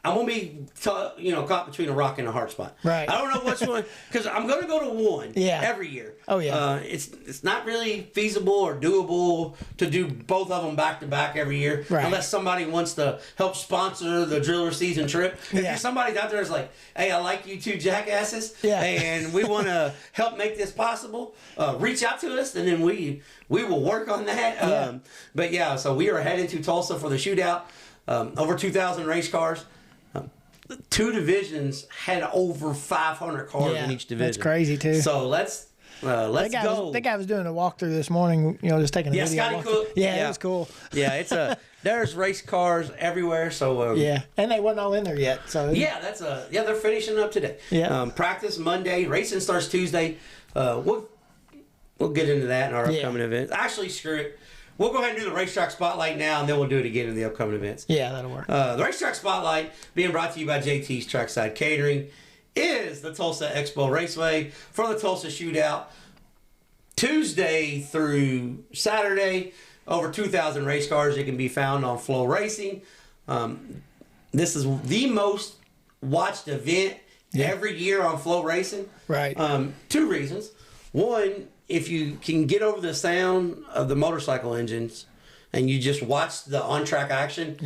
I'm going to be caught between a rock and a hard spot. Right. I don't know which one, because I'm going to go to one every year. Oh, yeah. It's not really feasible or doable to do both of them back to back every year, right, unless somebody wants to help sponsor the driller season trip. If somebody's out there is like, hey, I like you two jackasses, and we want to help make this possible, reach out to us, and then we will work on that. But yeah, so we are heading to Tulsa for the shootout. Over 2,000 race cars. 2 divisions had over 500 cars in each division. That's crazy too. So let's go. That guy was doing a walkthrough this morning. Just taking a video. Scotty Cook. Yeah, it was cool. Yeah, there's race cars everywhere. So and they wasn't all in there yet. So they're finishing up today. Yeah. Practice Monday. Racing starts Tuesday. We'll get into that in our upcoming event. Actually, screw it. We'll go ahead and do the racetrack spotlight now, and then we'll do it again in the upcoming events. Yeah, that'll work. The racetrack spotlight, being brought to you by JT's Trackside Catering, is the Tulsa Expo Raceway for the Tulsa Shootout. Tuesday through Saturday, over 2,000 race cars. It can be found on Flow Racing. This is the most watched event every year on Flow Racing. Right. 2 reasons. One, if you can get over the sound of the motorcycle engines and you just watch the on-track action,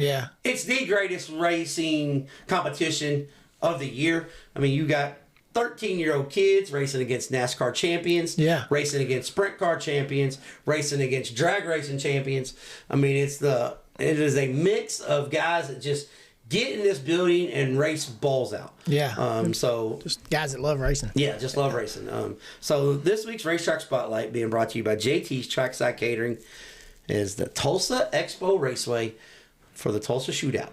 it's the greatest racing competition of the year. I mean, you got 13-year-old kids racing against NASCAR champions, racing against sprint car champions, racing against drag racing champions. I mean, it is a mix of guys that just get in this building and race balls out. So just guys that love racing. Yeah, just love racing. So this week's Racetrack Spotlight, being brought to you by JT's Trackside Catering, is the Tulsa Expo Raceway for the Tulsa Shootout.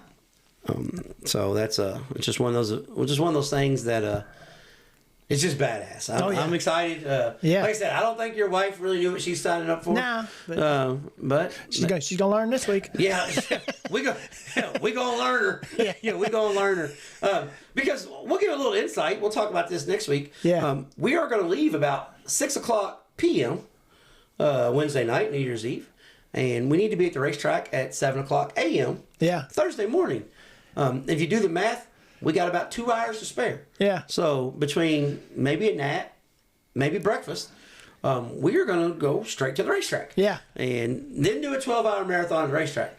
So that's just one of those things that It's just badass. I'm excited. Yeah. Like I said, I don't think your wife really knew what she's signing up for. Nah, but she's gonna learn this week. Yeah, we gonna learn her. Yeah, we gonna learn her. Because we'll give a little insight. We'll talk about this next week. Yeah. We are going to leave about 6:00 p.m. Wednesday night, New Year's Eve, and we need to be at the racetrack at 7:00 a.m. Yeah. Thursday morning. If you do the math, we got about 2 hours to spare. Yeah. So between maybe a nap, maybe breakfast, we are going to go straight to the racetrack. Yeah. And then do a 12-hour marathon at the racetrack.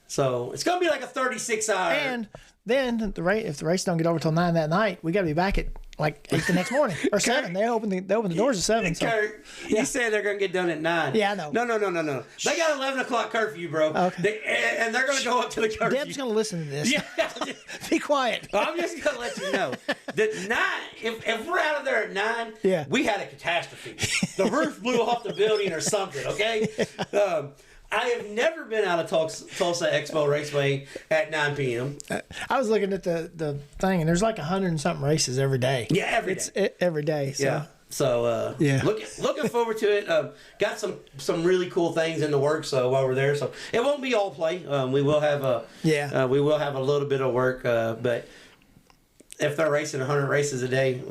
So it's going to be like a 36-hour. And then if the race don't get over till 9 that night, we got to be back at like 8 the next morning or 7. They open the doors at 7. So. Kurt, you said they're going to get done at 9. Yeah, I know. No. They got 11 o'clock curfew, bro. Okay. And they're going to go up to the curfew. Deb's going to listen to this. Yeah. Be quiet. I'm just going to let you know that 9, if we're out of there at 9, we had a catastrophe. The roof blew off the building or something, okay? I have never been out of Tulsa Expo Raceway at 9 p.m. I was looking at the thing, and there's like 100 and something races every day. Yeah, every day. Every day. So. Yeah. So looking forward to it. Got some really cool things in the works while we're there. So it won't be all play. We will have a little bit of work. But if they're racing 100 races a day,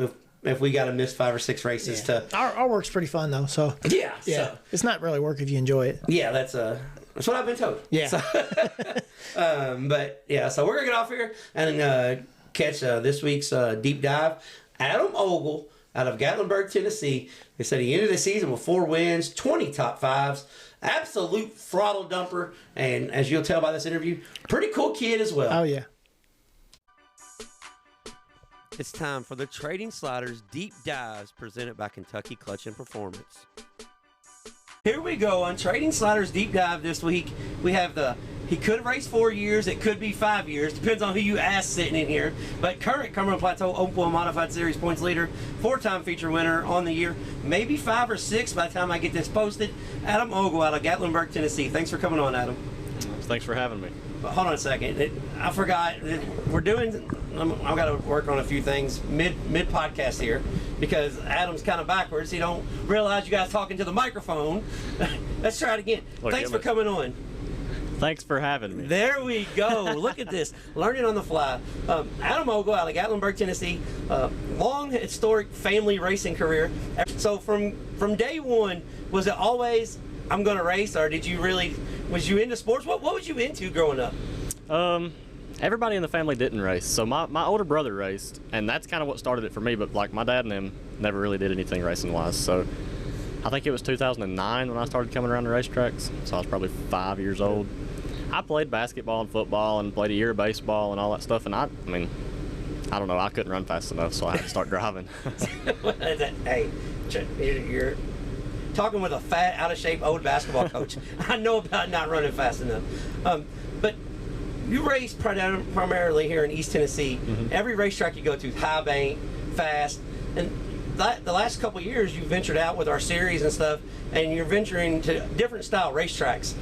if we got to miss 5 or 6 races our work's pretty fun though. So yeah. So. It's not really work if you enjoy it. Yeah, that's what I've been told. Yeah. So, but yeah, so we're gonna get off here and catch this week's deep dive. Adam Ogle out of Gatlinburg, Tennessee. They said he ended the season with 4 wins, 20 top 5s, absolute throttle dumper, and as you'll tell by this interview, pretty cool kid as well. Oh yeah. It's time for the Trading Sliders Deep Dives presented by Kentucky Clutch and Performance. Here we go on Trading Sliders Deep Dive this week. We have he could have raced 4 years, it could be 5 years, depends on who you ask sitting in here. But current Cumberland Plateau Modified Series points leader, 4-time feature winner on the year, maybe 5 or 6 by the time I get this posted. Adam Ogle out of Gatlinburg, Tennessee. Thanks for coming on, Adam. Thanks for having me. But hold on a second. I forgot. We're doing. I've got to work on a few things mid podcast here because Adam's kind of backwards. He don't realize you guys talking to the microphone. Let's try it again. Thanks for coming on. Thanks for having me. There we go. Look at this. Learning on the fly. Adam Ogle out of Gatlinburg, Tennessee. Long historic family racing career. So from day one, was it always I'm going to race, or was you into sports? What was you into growing up? Everybody in the family didn't race. So my older brother raced, and that's kind of what started it for me. But like my dad and them never really did anything racing wise. So I think it was 2009 when I started coming around the racetracks. So I was probably 5 years old. I played basketball and football and played a year of baseball and all that stuff. And I mean, I don't know. I couldn't run fast enough, so I had to start driving. Hey, you're talking with a fat, out-of-shape old basketball coach. I know about not running fast enough. But you race primarily here in East Tennessee. Mm-hmm. Every racetrack you go to, high bank, fast. And the last couple of years, you've ventured out with our series and stuff, and you're venturing to different style racetracks.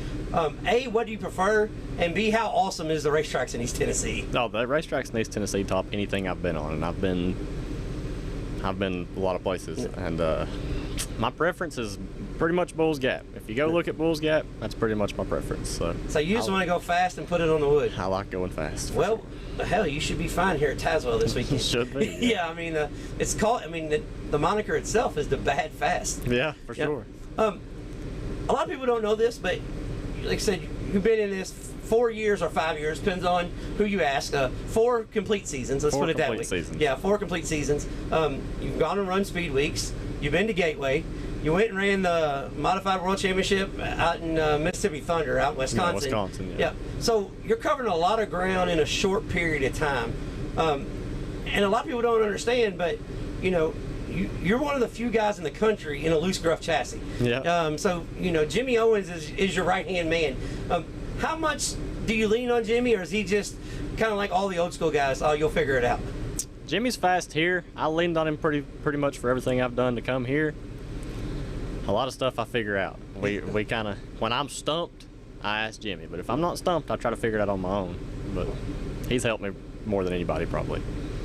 A, what do you prefer? And B, how awesome is the racetracks in East Tennessee? Oh, the racetracks in East Tennessee top anything I've been on, and I've been a lot of places. Yeah. And my preference is pretty much Bulls Gap. If you go look at Bulls Gap, that's pretty much my preference. So you just want to go fast and put it on the wood? I like going fast. Well, hell, you should be fine here at Tazewell this weekend. Should be. Yeah, I mean, it's called. I mean, the moniker itself is the Bad Fast. Yeah, for sure. A lot of people don't know this, but like I said, you've been in this 4 years or 5 years, depends on who you ask. 4 complete seasons. Let's put it that way. 4 complete seasons. Yeah, 4 complete seasons. You've gone and run speed weeks. You've been to Gateway. You went and ran the Modified World Championship out in Mississippi Thunder, out in Wisconsin. Yeah, Wisconsin, yeah. So you're covering a lot of ground in a short period of time. And a lot of people don't understand, but, you know, you're one of the few guys in the country in a loose gruff chassis. Yeah. So, you know, Jimmy Owens is your right-hand man. How much do you lean on Jimmy, or is he just kind of like all the old school guys? Oh, you'll figure it out. Jimmy's fast here. I leaned on him pretty much for everything I've done to come here. A lot of stuff I figure out. We kind of, when I'm stumped, I ask Jimmy. But if I'm not stumped, I try to figure it out on my own. But he's helped me more than anybody probably.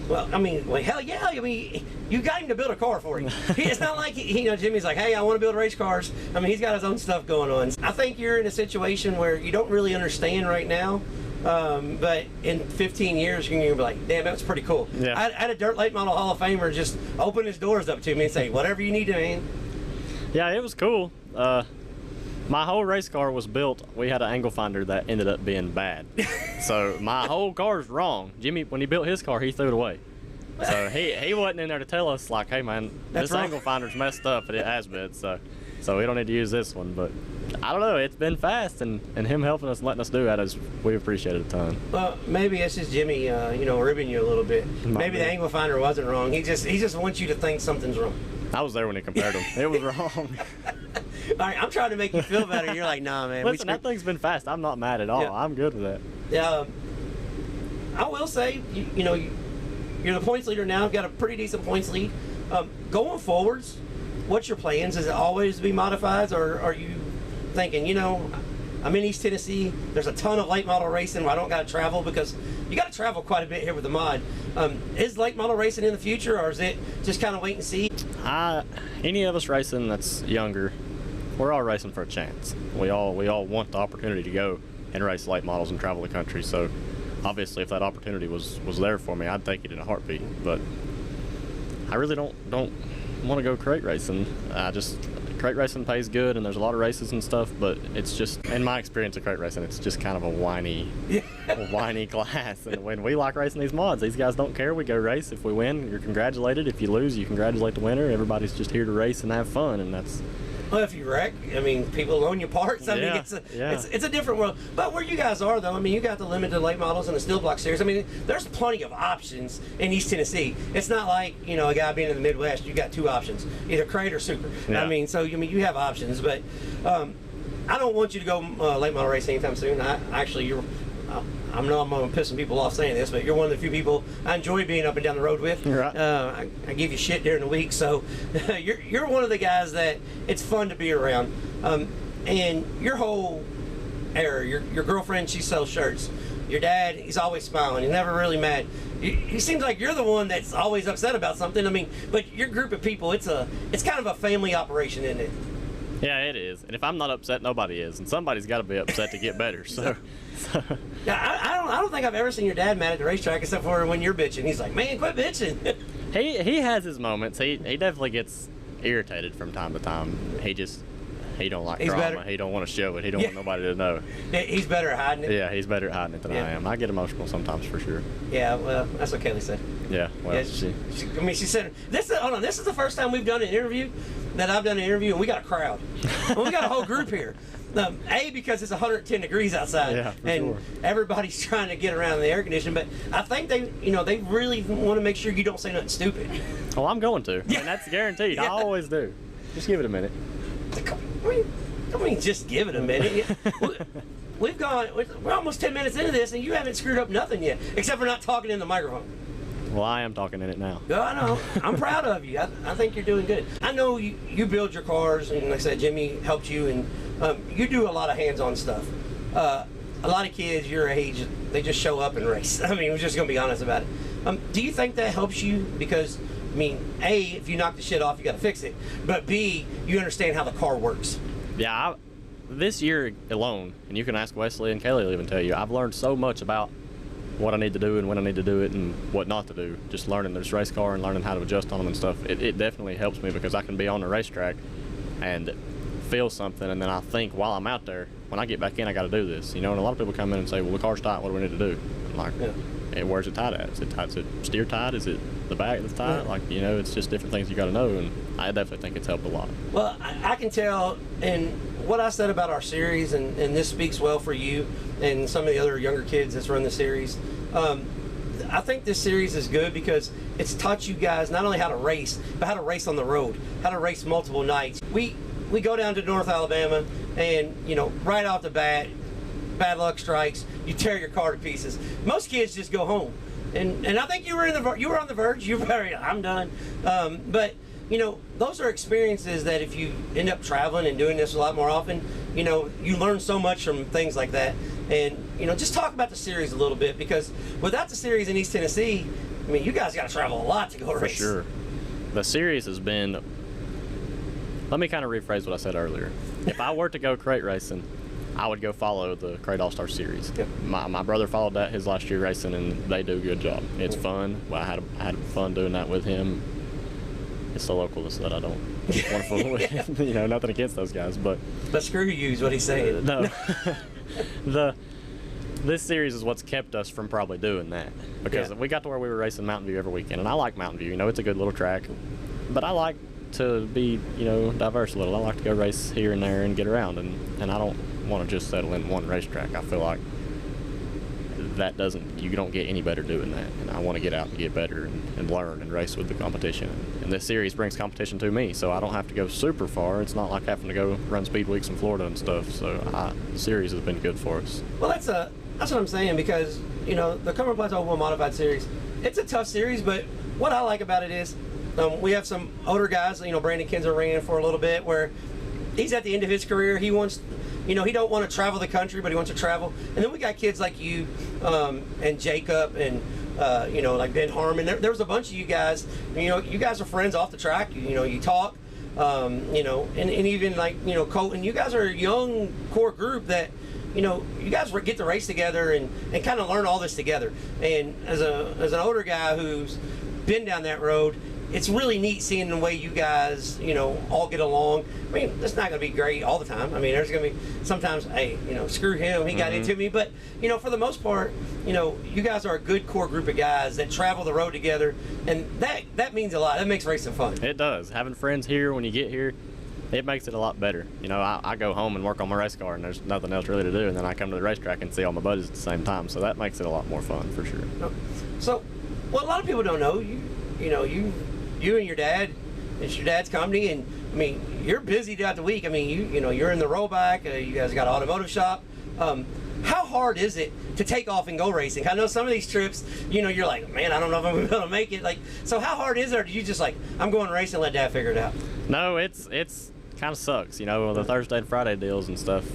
Well, I mean, hell yeah. I mean, you got him to build a car for you. It's not like, Jimmy's like, hey, I want to build race cars. I mean, he's got his own stuff going on. I think you're in a situation where you don't really understand right now, but in 15 years, you're going to be like, damn, that was pretty cool. Yeah. I had a dirt late model Hall of Famer just open his doors up to me and say, whatever you need to, man. Yeah, it was cool. My whole race car was built. We had an angle finder that ended up being bad. So my whole car's wrong. Jimmy, when he built his car, he threw it away. So he wasn't in there to tell us, like, hey, man, this angle finder's messed up, and it has been. So we don't need to use this one. But I don't know. It's been fast, and him helping us and letting us do that, we appreciate it a ton. Well, maybe it's just Jimmy, ribbing you a little bit. Maybe the angle finder wasn't wrong. He just wants you to think something's wrong. I was there when he compared them. It was wrong. All right, I'm trying to make you feel better. You're like, nah, man. Listen, that thing's been fast. I'm not mad at all. Yeah. I'm good with that. Yeah. I will say, you're the points leader now. You've got a pretty decent points lead. Going forwards, what's your plans? Is it always to be modifieds, or are you thinking, I'm in East Tennessee. There's a ton of late model racing where I don't got to travel, because you got to travel quite a bit here with the mod. Is late model racing in the future, or is it just kind of wait and see? Any of us racing that's younger, we're all racing for a chance. We all want the opportunity to go and race late models and travel the country. So obviously, if that opportunity was there for me, I'd take it in a heartbeat. But I really don't want to go crate racing. Crate racing pays good, and there's a lot of races and stuff, but it's just, in my experience of crate racing, it's just kind of a whiny class. And when we like racing these mods, these guys don't care. We go race. If we win, you're congratulated. If you lose, you congratulate the winner. Everybody's just here to race and have fun, and that's... Well, if you wreck, I mean, people loan you parts. I mean, it's a different world. But where you guys are, though, I mean, you got the limited late models and the steel block series. I mean, there's plenty of options in East Tennessee. It's not like, a guy being in the Midwest, you got two options, either crate or super. Yeah. I mean, so, you have options. But I don't want you to go late model racing anytime soon. I know I'm going to piss some people off saying this, but you're one of the few people I enjoy being up and down the road with. Right. I give you shit during the week, so you're one of the guys that it's fun to be around. And your whole era, your girlfriend, she sells shirts. Your dad, he's always smiling. He's never really mad. He seems like you're the one that's always upset about something. I mean, but your group of people, it's kind of a family operation, isn't it? Yeah, it is. And if I'm not upset, nobody is. And somebody's got to be upset to get better. So. Yeah, I don't think I've ever seen your dad mad at the racetrack except for when you're bitching. He's like, man, quit bitching. He has his moments. He definitely gets irritated from time to time. He don't like drama. Better. He don't want to show it. He don't want nobody to know. He's better at hiding it. Yeah, he's better at hiding it than I am. I get emotional sometimes, for sure. Yeah, well, that's what Kelly said. Yeah, well, she said, this is the first time we've done an interview that I've done an interview, and we got a crowd. We got a whole group here. Because it's 110 degrees outside, and everybody's trying to get around in the air conditioning. But I think they really want to make sure you don't say nothing stupid. Oh, I'm going to. Yeah. And that's guaranteed. I always do. Just give it a minute. I mean, just give it a minute. We're almost 10 minutes into this, and you haven't screwed up nothing yet, except for not talking in the microphone. Well, I am talking in it now. Yeah, I know. I'm proud of you. I think you're doing good. I know you build your cars, and like I said, Jimmy helped you, and you do a lot of hands-on stuff. A lot of kids your age, they just show up and race. I mean, we're just going to be honest about it. Do you think that helps you? Because, I mean, A, if you knock the shit off, you got to fix it. But B, you understand how the car works. Yeah, this year alone, and you can ask Wesley and Kelly will even tell you, I've learned so much about what I need to do and when I need to do it and what not to do. Just learning this race car and learning how to adjust on them and stuff. It definitely helps me, because I can be on the racetrack and feel something, and then I think while I'm out there, when I get back in, I got to do this. And a lot of people come in and say, well, the car's tight, what do we need to do? I'm like, where's it tight at? Is it tight? Is it steer tight? Is it the back that's tight? Like, it's just different things you got to know, and I definitely think it's helped a lot. Well, I can tell, and what I said about our series, and this speaks well for you and some of the other younger kids that's run the series. I think this series is good because it's taught you guys not only how to race, but how to race on the road, how to race multiple nights. We go down to North Alabama, and right off the bat, bad luck strikes. You tear your car to pieces. Most kids just go home, and I think you were on the verge. You were very, I'm done. But those are experiences that if you end up traveling and doing this a lot more often, you learn so much from things like that. And, just talk about the series a little bit, because without the series in East Tennessee, I mean, you guys got to travel a lot to go race. For sure. The series has been, let me kind of rephrase what I said earlier. If I were to go crate racing, I would go follow the Crate All-Star Series. Yep. My brother followed that his last year racing, and they do a good job. It's fun. Well, I had fun doing that with him. It's the locals that I don't want to fool with. Nothing against those guys, but screw you is what he's saying. No. This series is what's kept us from probably doing that, because we got to where we were racing Mountain View every weekend, and I like Mountain View. It's a good little track, but I like to be diverse a little. I like to go race here and there and get around, and I don't want to just settle in one racetrack. I feel like you don't get any better doing that, and I want to get out and get better and learn and race with the competition. And this series brings competition to me, so I don't have to go super far. It's not like having to go run speed weeks in Florida and stuff. So the series has been good for us. Well, that's what I'm saying, because the Cumberland Plateau Modified Series, it's a tough series, but what I like about it is we have some older guys. Brandon Kinzer ran for a little bit, where he's at the end of his career. He wants, he don't want to travel the country, but he wants to travel. And then we got kids like you and Jacob and like Ben Harmon. There was a bunch of you guys. You guys are friends off the track. You talk. And even like Colton. You guys are a young core group that you guys get to race together and kind of learn all this together. And as an older guy who's been down that road, it's really neat seeing the way you guys, all get along. I mean, it's not going to be great all the time. I mean, there's going to be sometimes, hey, screw him, he got into me. But, for the most part, you guys are a good core group of guys that travel the road together. And that means a lot. That makes racing fun. It does. Having friends here when you get here, it makes it a lot better. I go home and work on my race car, and there's nothing else really to do. And then I come to the racetrack and see all my buddies at the same time. So that makes it a lot more fun, for sure. So, what a lot of people don't know, you and your dad, it's your dad's company, and I mean, you're busy throughout the week. I mean, you're in the rollback. You guys got an automotive shop. How hard is it to take off and go racing? I know some of these trips, you're like, man, I don't know if I'm gonna be able to make it. Like, so how hard is it? Or do you just like, I'm going racing and let Dad figure it out? No, it's kind of sucks. The Thursday and Friday deals and stuff.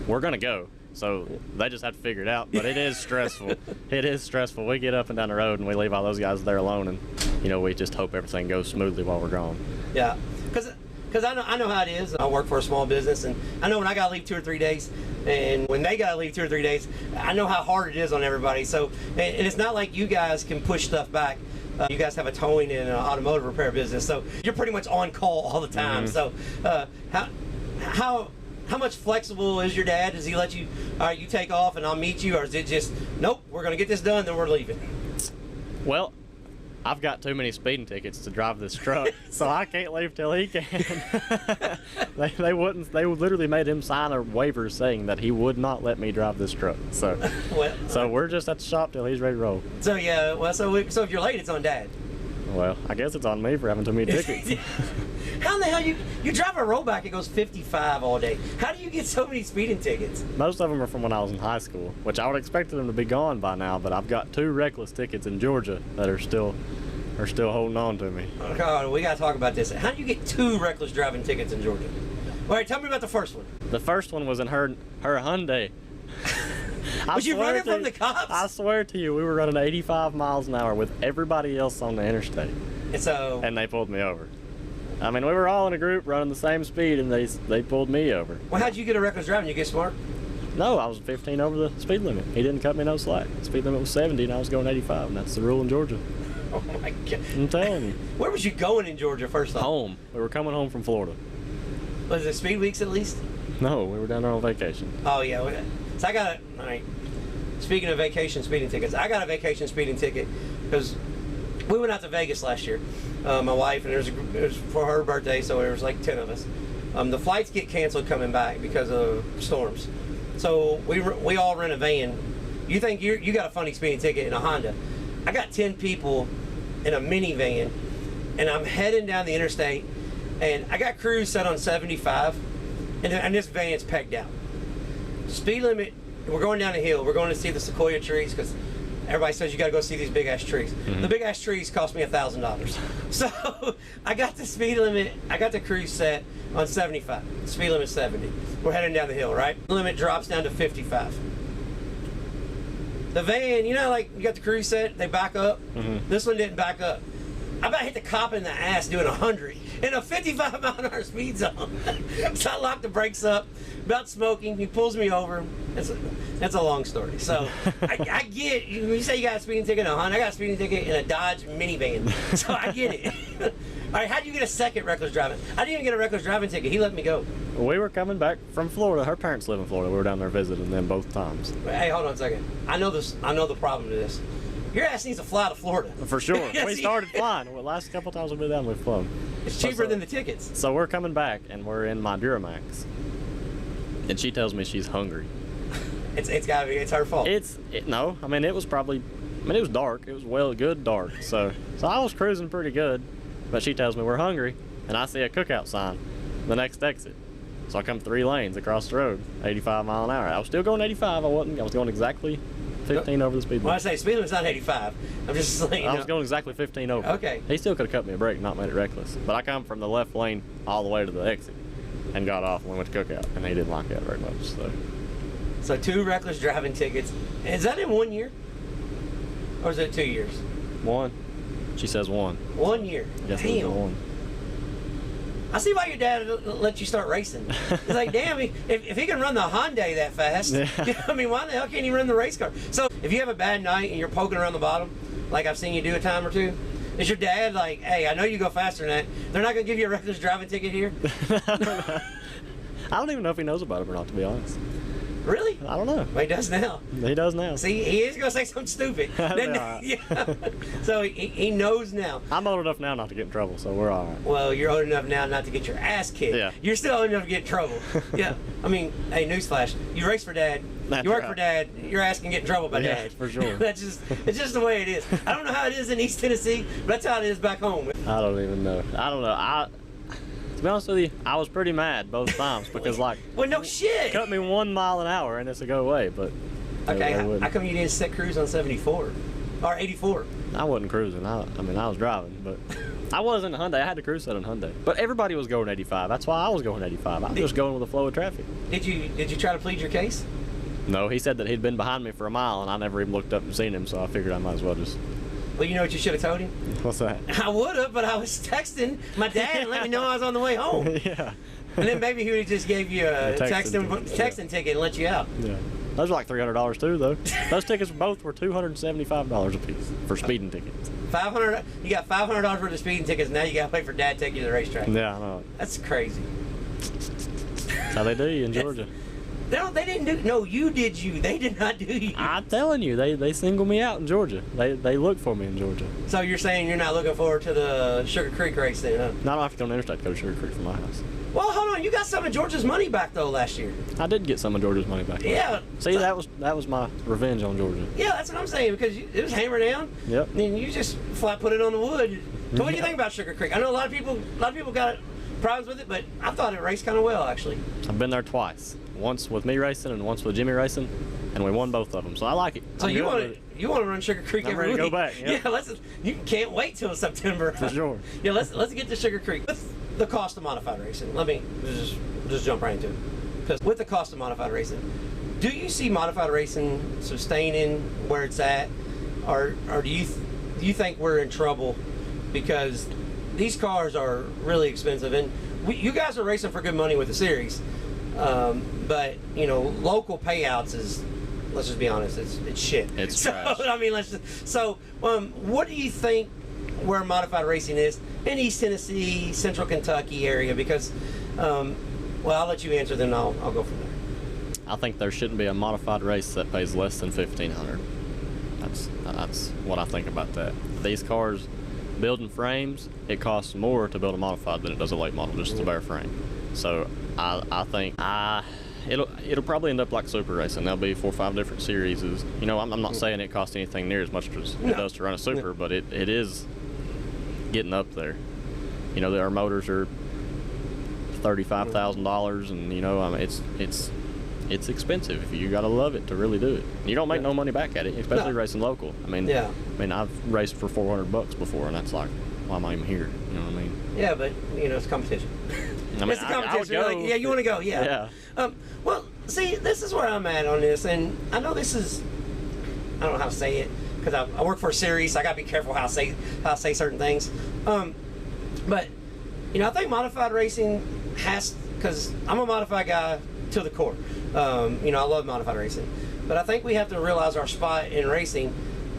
We're gonna go. So they just have to figure it out, but it is stressful. It is stressful. We get up and down the road, and we leave all those guys there alone, and we just hope everything goes smoothly while we're gone. Yeah, because I know how it is. I work for a small business, and I know when I got to leave 2 or 3 days, and when they got to leave 2 or 3 days, I know how hard it is on everybody. So, and it's not like you guys can push stuff back. You guys have a towing and an automotive repair business, so you're pretty much on call all the time. So, how much flexible is your dad? Does he let you, all right, you take off and I'll meet you? Or is it just, nope, we're going to get this done, then we're leaving? Well, I've got too many speeding tickets to drive this truck, so I can't leave till he can. They literally made him sign a waiver saying that he would not let me drive this truck. So, so we're just at the shop till he's ready to roll. So yeah, so if you're late, it's on Dad. Well, I guess it's on me for having too many tickets. How in the hell you drive a rollback? It goes 55 all day. How do you get so many speeding tickets? Most of them are from when I was in high school, which I would expect them to be gone by now. But I've got 2 reckless tickets in Georgia that are still holding on to me. Oh God, we gotta talk about this. How do you get 2 reckless driving tickets in Georgia? All right, tell me about the first one. The first one was in her Hyundai. Was you running from the cops? I swear to you, we were running 85 miles an hour with everybody else on the interstate. And they pulled me over. I mean, we were all in a group running the same speed, and they pulled me over. Well, how'd you get a reckless driving? You get smart? No, I was 15 over the speed limit. He didn't cut me no slack. The speed limit was 70, and I was going 85, and that's the rule in Georgia. Oh, my God. I'm telling you. Where was you going in Georgia, first off? Home. We were coming home from Florida. Was it speed weeks at least? No, we were down there on vacation. Oh, yeah. So I got all right. Speaking of vacation speeding tickets, I got a vacation speeding ticket because we went out to Vegas last year, my wife, and it was for her birthday, so there was like 10 of us. The flights get canceled coming back because of storms. So we all rent a van. You think you got a funny speeding ticket in a Honda. I got 10 people in a minivan, and I'm heading down the interstate, and I got cruise set on 75, and this van's pegged out. Speed limit, we're going down the hill. We're going to see the sequoia trees because everybody says you got to go see these big ass trees. Mm-hmm. The big ass trees cost me $1,000. So I got the speed limit, I got the cruise set on 75. The speed limit's 70. We're heading down the hill, right? The limit drops down to 55. the van, you know, like you got the cruise set, they back up. This one didn't back up. I about hit the cop in the ass doing 100 in a 55-mile-an-hour speed zone. So I locked the brakes up, about smoking. He pulls me over. That's a long story. So I get, you say you got a speeding ticket in a Honda, I got a speeding ticket in a Dodge minivan. So I get it. All right, how'd you get a second reckless driving? I didn't even get a reckless driving ticket. He let me go. We were coming back from Florida. Her parents live in Florida. We were down there visiting them both times. Hey, hold on a second. I know the problem to this. Your ass needs to fly to Florida. For sure. Yes, we started flying. The last couple times we've been down, we've flown. It's cheaper than the tickets. So we're coming back, and we're in my Duramax. And she tells me she's hungry. It's gotta be. It's her fault. No. I mean, it was dark. It was good dark. So I was cruising pretty good. But she tells me we're hungry, and I see a cookout sign, the next exit. So I come 3 lanes across the road, 85 mile an hour. I was still going 85. I was going exactly 15 over the speed limit. When I say speed limit's not 85, I'm just saying. I was going exactly 15 over. Okay. He still could have cut me a break and not made it reckless. But I come from the left lane all the way to the exit and got off and we went to cookout, and he didn't like that very much. So 2 reckless driving tickets. Is that in 1 year? Or is it 2 years? 1. She says 1. 1 year. Yes, Damn. 1. I see why your dad let you start racing. It's like, damn, if he can run the Hyundai that fast, I mean, why the hell can't he run the race car? So if you have a bad night and you're poking around the bottom, like I've seen you do a time or two, is your dad like, hey, I know you go faster than that. They're not going to give you a reckless driving ticket here? I don't even know if he knows about it or not, to be honest. Really? I don't know. Well, he does now. He does now. See, he is going to say something stupid. Yeah. So he knows now. I'm old enough now not to get in trouble, so we're all right. Well, you're old enough now not to get your ass kicked. Yeah. You're still old enough to get in trouble. Yeah. I mean, hey, newsflash. You race for Dad. That's you work right. for Dad. Your ass can get in trouble by Dad. For sure. It's just the way it is. I don't know how it is in East Tennessee, but that's how it is back home. I don't even know. I don't know. To be honest with you, I was pretty mad both times because, like, Well, no shit. cut me 1 mile an hour and it's a go away, but Okay, they how wouldn't. come you didn't set cruise on 74 or 84? I wasn't cruising. I mean, I was driving, but I wasn't a Hyundai. I had to cruise set on Hyundai. But everybody was going 85. That's why I was going 85. I was just going with the flow of traffic. Did you try to plead your case? No, he said that he'd been behind me for a mile, and I never even looked up and seen him, so I figured I might as well just... Well, you know what you should have told him? What's that? I would have, but I was texting my dad and let me know I was on the way home. Yeah. And then maybe he would have just gave you a texting ticket and let you out. Yeah. Those were like $300 too, though. Those tickets both were $275 a piece for speeding tickets. $500. You got $500 worth of speeding tickets. Now you got to wait for Dad to take you to the racetrack. Yeah, I know. That's crazy. That's how they do you in Georgia. They didn't do. No, you did. They did not do you. I'm telling you, they single me out in Georgia. They look for me in Georgia. So you're saying you're not looking forward to the Sugar Creek race then, huh? No, I don't have to go on the interstate to go to Sugar Creek from my house. Well, hold on. You got some of Georgia's money back though last year. I did get some of Georgia's money back. Yeah. See, that was my revenge on Georgia. Yeah, that's what I'm saying because it was hammered down. Yep. And you just flat put it on the wood. So what do you think about Sugar Creek? I know a lot of people got problems with it, but I thought it raced kind of well actually. I've been there twice. Once with me racing and once with Jimmy racing, and we won both of them. So I like it. So you want to run Sugar Creek every week? I'm ready to go back. Yep. Yeah, you can't wait till September. For sure. Yeah, let's get to Sugar Creek. With the cost of modified racing, let me just jump right into it. Because with the cost of modified racing, do you see modified racing sustaining where it's at, or do you think we're in trouble because these cars are really expensive and you guys are racing for good money with the series? But local payouts is, let's just be honest, it's shit. It's trash. I mean, what do you think where modified racing is in East Tennessee, Central Kentucky area? Because, well, I'll let you answer, then I'll go from there. I think there shouldn't be a modified race that pays less than $1,500. That's what I think about that. These cars, building frames, it costs more to build a modified than it does a late model, just the bare frame. So I think it'll probably end up like super racing. There'll be 4 or 5 different series. I'm not saying it costs anything near as much as it does to run a super, but it is getting up there. Our motors are $35,000, and it's expensive. You gotta love it to really do it. You don't make no money back at it, especially racing local. I mean, I've raced for $400 before, and that's like, why am I even here? You know what I mean? Yeah, but it's competition. I mean, it's a competition. I would go. You want to go? Yeah. Well, see, this is where I'm at on this, and I know this is don't know how to say it because I work for a series, so I gotta be careful how I say certain things. But I think modified racing because I'm a modified guy to the core. I love modified racing, but I think we have to realize our spot in racing.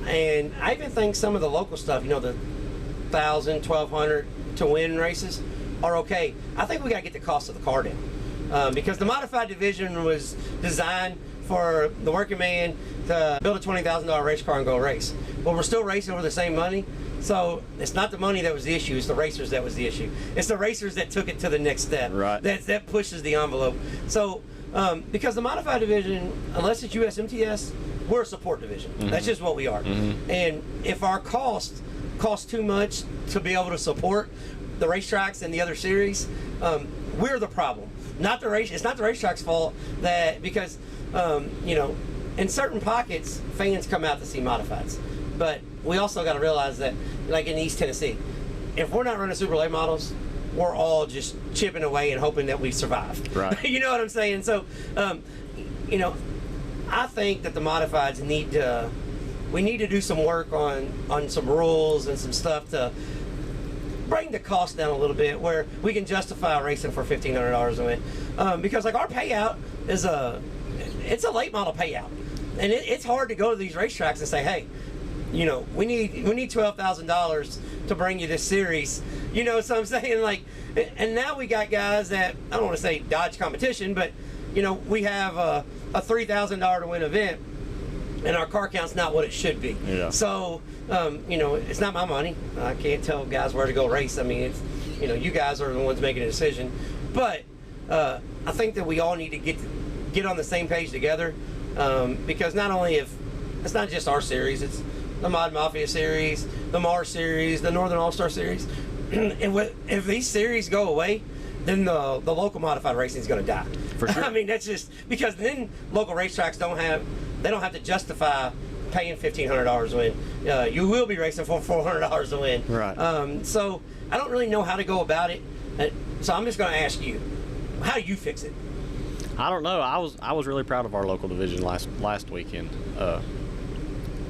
And I even think some of the local stuff, the 1,000, 1,200 to win races are okay. I think we got to get the cost of the car down because the modified division was designed for the working man to build a $20,000 race car and go race. But we're still racing over the same money. So it's not the money that was the issue, it's the racers that was the issue. It's the racers that took it to the next step. Right. That pushes the envelope. So because the modified division, unless it's USMTS, we're a support division. Mm-hmm. That's just what we are. Mm-hmm. And if our costs too much to be able to support the racetracks and the other series, we're the problem. Not the race. It's not the racetrack's fault because in certain pockets, fans come out to see modifieds. But we also got to realize that, like in East Tennessee, if we're not running Super late models, we're all just chipping away and hoping that we survive. Right. You know what I'm saying? So, I think that the modifieds need to do some work on some rules and some stuff to bring the cost down a little bit, where we can justify racing for $1,500 a win. Because like our payout is it's a late model payout, and it's hard to go to these racetracks and say, hey, we need $12,000 to bring you this series. So I'm saying, like, and now we got guys that, I don't want to say dodge competition, but we have a $3,000 to win event, and our car count's not what it should be. Yeah. So it's not my money. I can't tell guys where to go race. I mean, it's you guys are the ones making a decision. But I think that we all need to get on the same page together, because not only if it's not just our series, it's the Mod Mafia series, the Mars series, the Northern All-Star series. And if these series go away, then the local modified racing is going to die. For sure. I mean, that's just because then local racetracks don't have to justify paying $1,500 a win. You will be racing for $400 a win. Right. So I don't really know how to go about it. So I'm just going to ask you, how do you fix it? I don't know. I was really proud of our local division last weekend.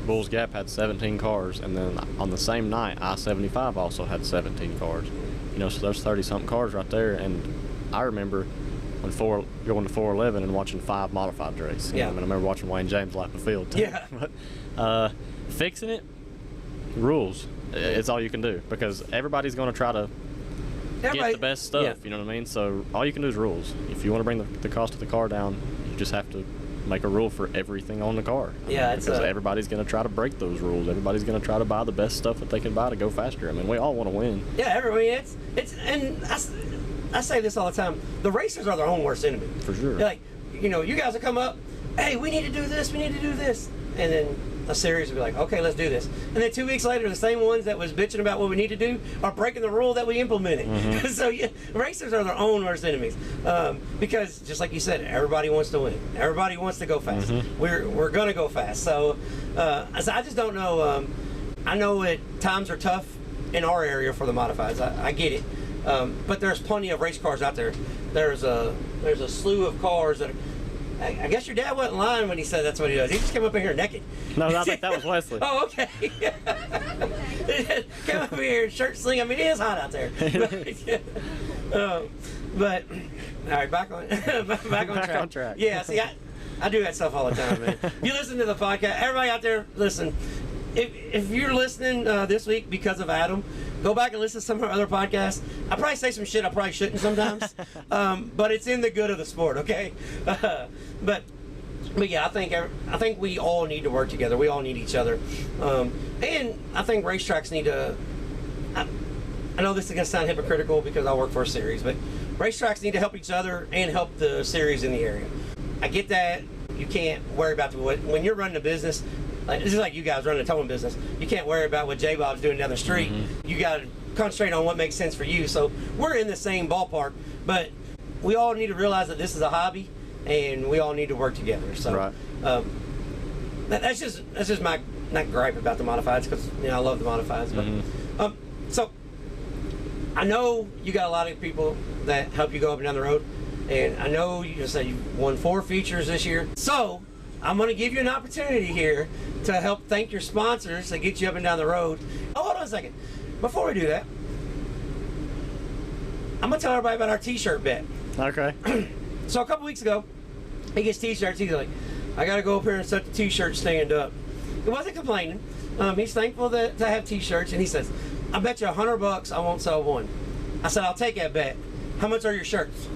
Bulls Gap had 17 cars, and then on the same night, I-75 also had 17 cars. So there's 30-something cars right there, and I remember when going to 411 and watching 5 modified race. Yeah. I remember watching Wayne James lap the field too. Yeah. But fixing it, rules. It's all you can do, because everybody's going to try to get the best stuff. Yeah. You know what I mean? So all you can do is rules. If you want to bring the cost of the car down, you just have to make a rule for everything on the car. Yeah, because everybody's going to try to break those rules. Everybody's going to try to buy the best stuff that they can buy to go faster. I mean, we all want to win. Yeah, and I say this all the time. The racers are their own worst enemy. For sure. Like, you guys will come up, hey, we need to do this, and then a series will be like, okay, let's do this. And then 2 weeks later, the same ones that was bitching about what we need to do are breaking the rule that we implemented. Mm-hmm. So racers are their own worst enemies, because just like you said, everybody wants to win. Everybody wants to go fast. Mm-hmm. We're going to go fast. So I just don't know. I know times are tough in our area for the modifieds. I get it. But there's plenty of race cars out there. There's a slew of cars that I guess your dad wasn't lying when he said that's what he does. He just came up in here naked. No, I think that was Wesley. Oh, okay. Came up in here, shirt sling. I mean, it is hot out there. But all right, back on track. Yeah, see, I do that stuff all the time, man. You listen to the podcast. Everybody out there, listen. If you're listening this week because of Adam, go back and listen to some of our other podcasts. I probably say some shit I probably shouldn't sometimes, but it's in the good of the sport, okay? But yeah, I think we all need to work together. We all need each other, and I think racetracks need to. I know this is going to sound hypocritical because I work for a series, but racetracks need to help each other and help the series in the area. I get that you can't worry about when you're running a business. Like, this is like you guys running a towing business. You can't worry about what J-Bob's doing down the street. Mm-hmm. You got to concentrate on what makes sense for you. So we're in the same ballpark, but we all need to realize that this is a hobby, and we all need to work together. So right. That's just my not gripe about the modifieds, because I love the modifieds. But mm-hmm. So I know you got a lot of people that help you go up and down the road, and I know you said you won 4 features this year. So I'm going to give you an opportunity here to help thank your sponsors to get you up and down the road. Oh, hold on a second. Before we do that, I'm going to tell everybody about our t-shirt bet. Okay. So a couple weeks ago, he gets t-shirts. He's like, I got to go up here and set the t-shirt stand up. He wasn't complaining. He's thankful to have t-shirts, and he says, I bet you $100 I won't sell one. I said, I'll take that bet. How much are your shirts?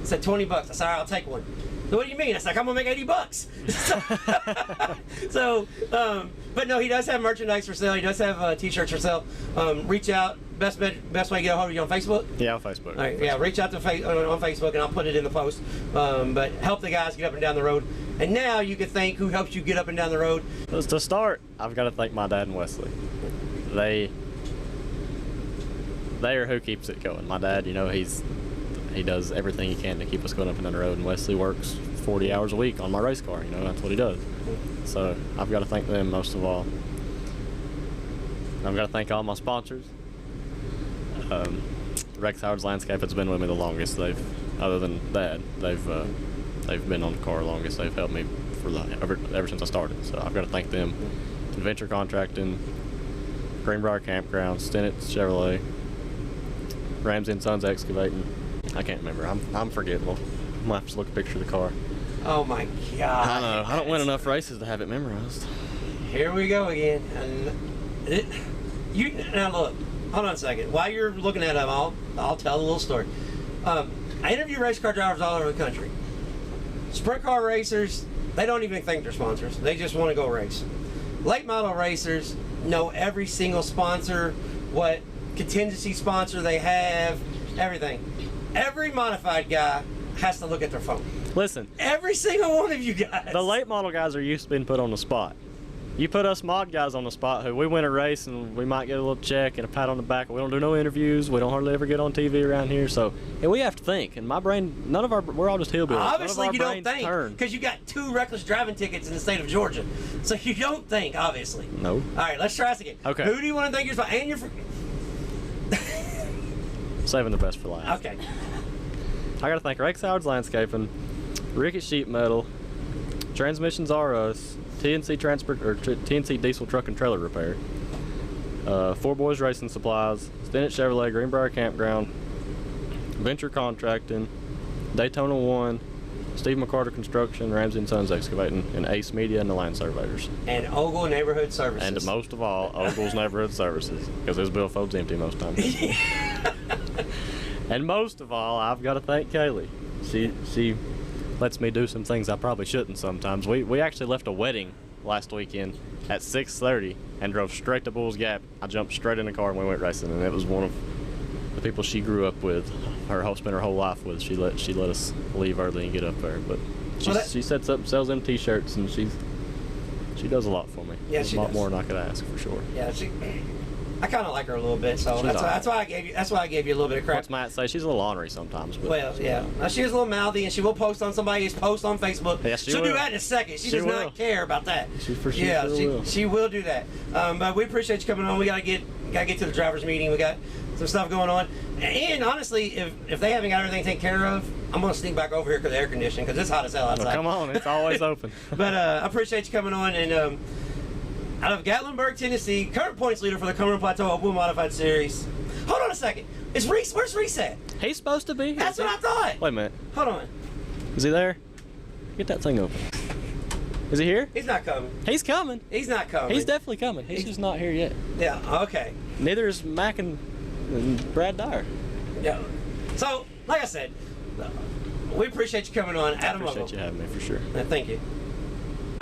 He said, $20. I said, all right, I'll take one. So what do you mean? I said, I'm gonna make $80. So, but no, he does have merchandise for sale. He does have t-shirts for sale. Reach out. Best way to get a hold of you on Facebook? Yeah, on Facebook. All right, yeah, reach out to on Facebook, and I'll put it in the post. But help the guys get up and down the road. And now you can thank who helps you get up and down the road. To start, I've got to thank my dad and Wesley. They are who keeps it going. My dad, you know, he does everything he can to keep us going up and down the road, and Wesley works 40 hours a week on my race car. You know, that's what he does. So I've got to thank them most of all. I've got to thank all my sponsors. Rex Howard's Landscape has been with me the longest. Other than Dad, they've been on the car longest. They've helped me ever since I started. So I've got to thank them. Adventure Contracting, Greenbrier Campground, Stennett Chevrolet, Ramsey and Sons Excavating. I can't remember. I'm forgettable. I'm gonna have to look at a picture of the car. Oh my God! I know. I don't win enough races to have it memorized. Here we go again. And now look. Hold on a second. While you're looking at them, I'll tell a little story. I interview race car drivers all over the country. Sprint car racers, they don't even think they're sponsors. They just want to go race. Late model racers know every single sponsor, what contingency sponsor they have, everything. Every modified guy has to look at their phone. Listen. Every single one of you guys. The late model guys are used to being put on the spot. You put us mod guys on the spot who we win a race and we might get a little check and a pat on the back. We don't do no interviews. We don't hardly ever get on TV around here. So, and we have to think. And my brain, we're all just hillbillies. Obviously, you don't think because you got 2 reckless driving tickets in the state of Georgia. So you don't think, obviously. No. All right, let's try this again. Okay. Who do you want to thank your sponsor? And your Saving the best for last. Okay. I got to thank Rex Howard's Landscaping, Rickett Sheet Metal, Transmissions R Us, TNC Diesel Truck and Trailer Repair, Four Boys Racing Supplies, Stennett Chevrolet, Greenbrier Campground, Venture Contracting, Daytona 1, Steve McCarter Construction, Ramsey and Sons Excavating, and Ace Media and the Land Surveyors. And Ogle Neighborhood Services. And most of all, Ogle's Neighborhood Services, because his billfold's empty most times. And most of all, I've got to thank Kaylee. She lets me do some things I probably shouldn't sometimes. We actually left a wedding last weekend at 6:30 and drove straight to Bull's Gap. I jumped straight in the car and we went racing, and it was one of the people she grew up with, spent her whole life with. She let us leave early and get up there, but she sets up and sells them t-shirts, and she does a lot for me. Yeah, she does. A lot more than I could ask, for sure. Yeah, I kind of like her a little bit, so that's why I gave you a little bit of crap. What's Matt say? She's a little ornery sometimes. But well, yeah, she is a little mouthy, and she will post on somebody's post on Facebook. Yeah, she'll do that in a second. She does not care about that. She for sure will. She will do that. But we appreciate you coming on. We gotta get to the drivers' meeting. We got some stuff going on, and honestly, if they haven't got everything taken care of, I'm gonna sneak back over here because the air conditioning, because it's hot as hell outside. Well, come on, it's always open. But I appreciate you coming on, and out of Gatlinburg, Tennessee, current points leader for the Cumberland Plateau Modified Series. Hold on a second. Is Reese? Where's Reese at? He's supposed to be here. That's what I thought. Wait a minute. Hold on. Is he there? Get that thing open. Is he here? He's not coming. He's coming. He's not coming. He's definitely coming. He's just not here yet. Yeah, okay. Neither is Mac and Brad Dyer. Yeah. So, like I said, we appreciate you coming on. Adam Ogle. I appreciate you having me, for sure. Thank you.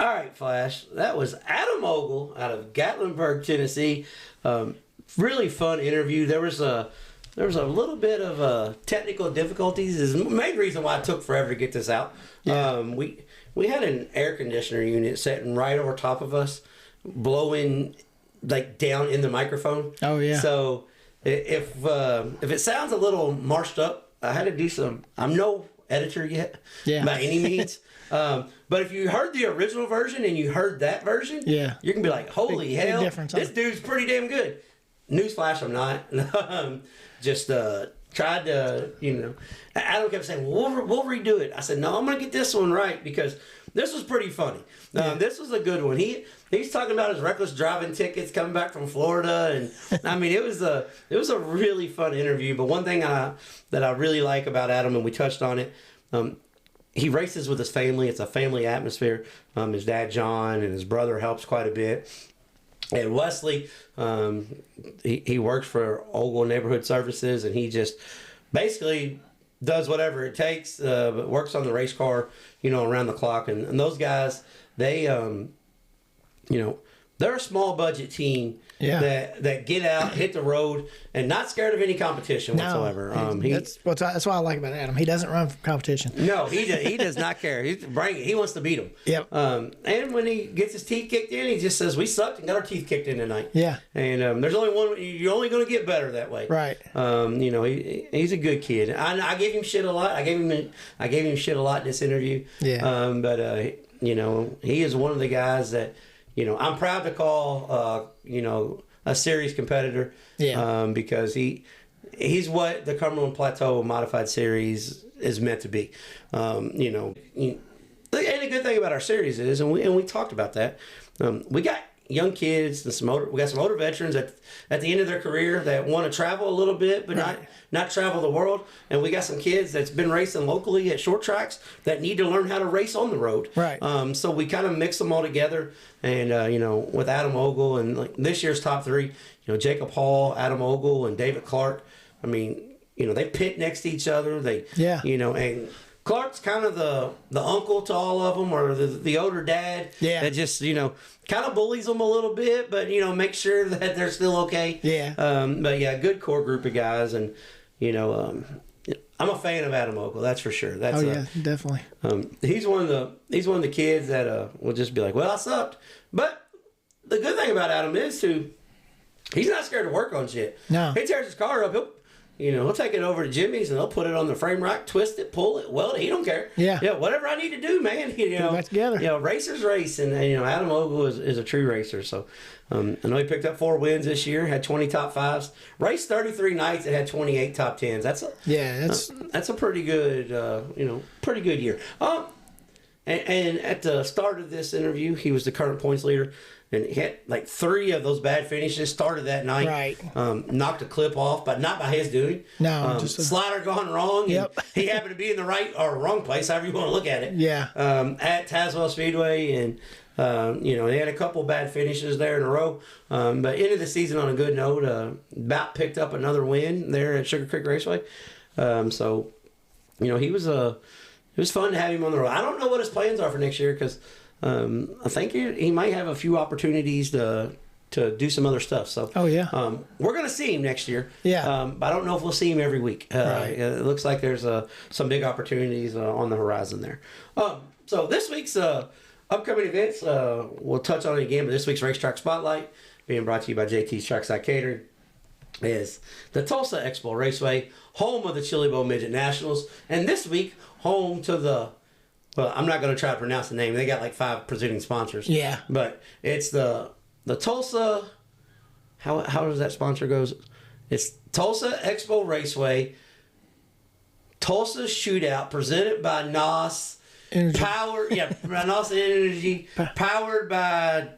All right, Flash. That was Adam Ogle out of Gatlinburg, Tennessee. Really fun interview. There was a little bit of technical difficulties. Is the main reason why it took forever to get this out. Yeah. We had an air conditioner unit sitting right over top of us, blowing like down in the microphone. Oh yeah. So if it sounds a little marshed up, I had to do some. I'm no editor yet, by any means. But if you heard the original version and you heard that version, you can be like, holy hell, this dude's pretty damn good. Newsflash, I'm not. Just tried to, Adam kept saying, we'll redo it. I said, no, I'm going to get this one right, because this was pretty funny. This was a good one. He's talking about his reckless driving tickets coming back from Florida, and I mean it was a really fun interview. But one thing that I really like about Adam, and we touched on it, he races with his family. It's a family atmosphere. His dad John and his brother helps quite a bit. And Wesley, he works for Ogle Neighborhood Services, and he just basically does whatever it takes, but works on the race car, around the clock. And those guys, they, they're a small budget team that get out, hit the road, and not scared of any competition whatsoever. That's what I like about Adam. He doesn't run from competition. No, he does not care. He wants to beat them. Yep. And when he gets his teeth kicked in, he just says, "We sucked and got our teeth kicked in tonight." Yeah. And there's only one. You're only going to get better that way. Right. He's a good kid. I gave him shit a lot. I gave him shit a lot in this interview. Yeah. But he is one of the guys that. I'm proud to call, a series competitor. Yeah. Because he's what the Cumberland Plateau Modified Series is meant to be. And the good thing about our series is, and we talked about that, we got young kids and we got some older veterans at the end of their career that want to travel a little bit, but not travel the world. And we got some kids that's been racing locally at short tracks that need to learn how to race on the road. Right. So we kind of mix them all together. And, with Adam Ogle and like this year's top three, Jacob Hall, Adam Ogle, and David Clark, I mean, they pit next to each other. And Clark's kind of the uncle to all of them, or the older dad that just, kind of bullies them a little bit, but, make sure that they're still okay. Yeah. But yeah, good core group of guys. And, I'm a fan of Adam Ogle, that's for sure. Definitely. He's one of the kids that will just be like, well, I sucked. But the good thing about Adam is too, he's not scared to work on shit. No. He tears his car up, he'll take it over to Jimmy's and they'll put it on the frame rack, twist it, pull it, weld it. He don't care. Yeah. Yeah, whatever I need to do, man. Put it back together. Racers race, and Adam Ogle is a true racer. So I know he picked up 4 wins this year, had 20 top 5s, raced 33 nights, and had 28 top 10s. That's a pretty good pretty good year. And at the start of this interview, he was the current points leader. And he had like 3 of those bad finishes started that night. Right. Knocked a clip off, but not by his doing. No. Slider gone wrong. Yep. He happened to be in the right or wrong place, however you want to look at it. Yeah. At Tazewell Speedway, and he had a couple bad finishes there in a row. But ended the season on a good note. About picked up another win there at Sugar Creek Raceway. So it was fun to have him on the road. I don't know what his plans are for next year because. I think he might have a few opportunities to do some other stuff. So, we're going to see him next year. Yeah. But I don't know if we'll see him every week. Right. It looks like there's some big opportunities on the horizon there. So this week's upcoming events, we'll touch on it again, but this week's Racetrack Spotlight, being brought to you by JT's Trackside Catering, is the Tulsa Expo Raceway, home of the Chili Bowl Midget Nationals, and this week, home to the... Well, I'm not going to try to pronounce the name. They got like 5 presenting sponsors. Yeah. But it's the Tulsa... How does that sponsor goes? It's Tulsa Expo Raceway, Tulsa Shootout, presented by NOS. Energy. NOS Energy, powered by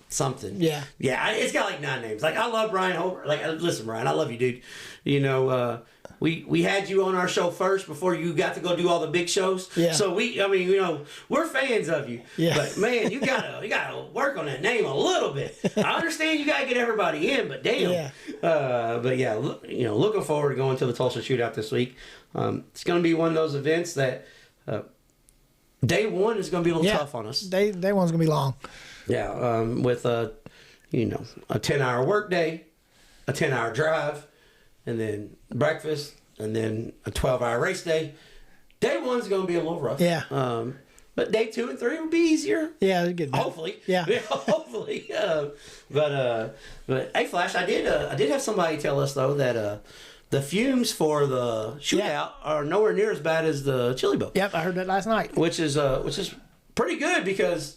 something. Yeah. Yeah, it's got like 9 names. Like, I love Brian Holbert. Like, listen, Brian, I love you, dude. We had you on our show first before you got to go do all the big shows. Yeah. So we're fans of you. Yeah. But man, you gotta work on that name a little bit. I understand you gotta get everybody in, but damn. Yeah. But yeah, looking forward to going to the Tulsa Shootout this week. It's gonna be one of those events that day one is gonna be a little tough on us. Day one's gonna be long. Yeah. With a 10-hour work day, a 10-hour drive, and then breakfast, and then a 12-hour race day. Day one's going to be a little rough. Yeah. But day 2 and 3 will be easier. Yeah, it'll get better. Hopefully. Yeah. Hopefully. But hey, Flash, I did have somebody tell us though that the fumes for the shootout are nowhere near as bad as the Chili Bowl. Yep, I heard that last night. Which is pretty good because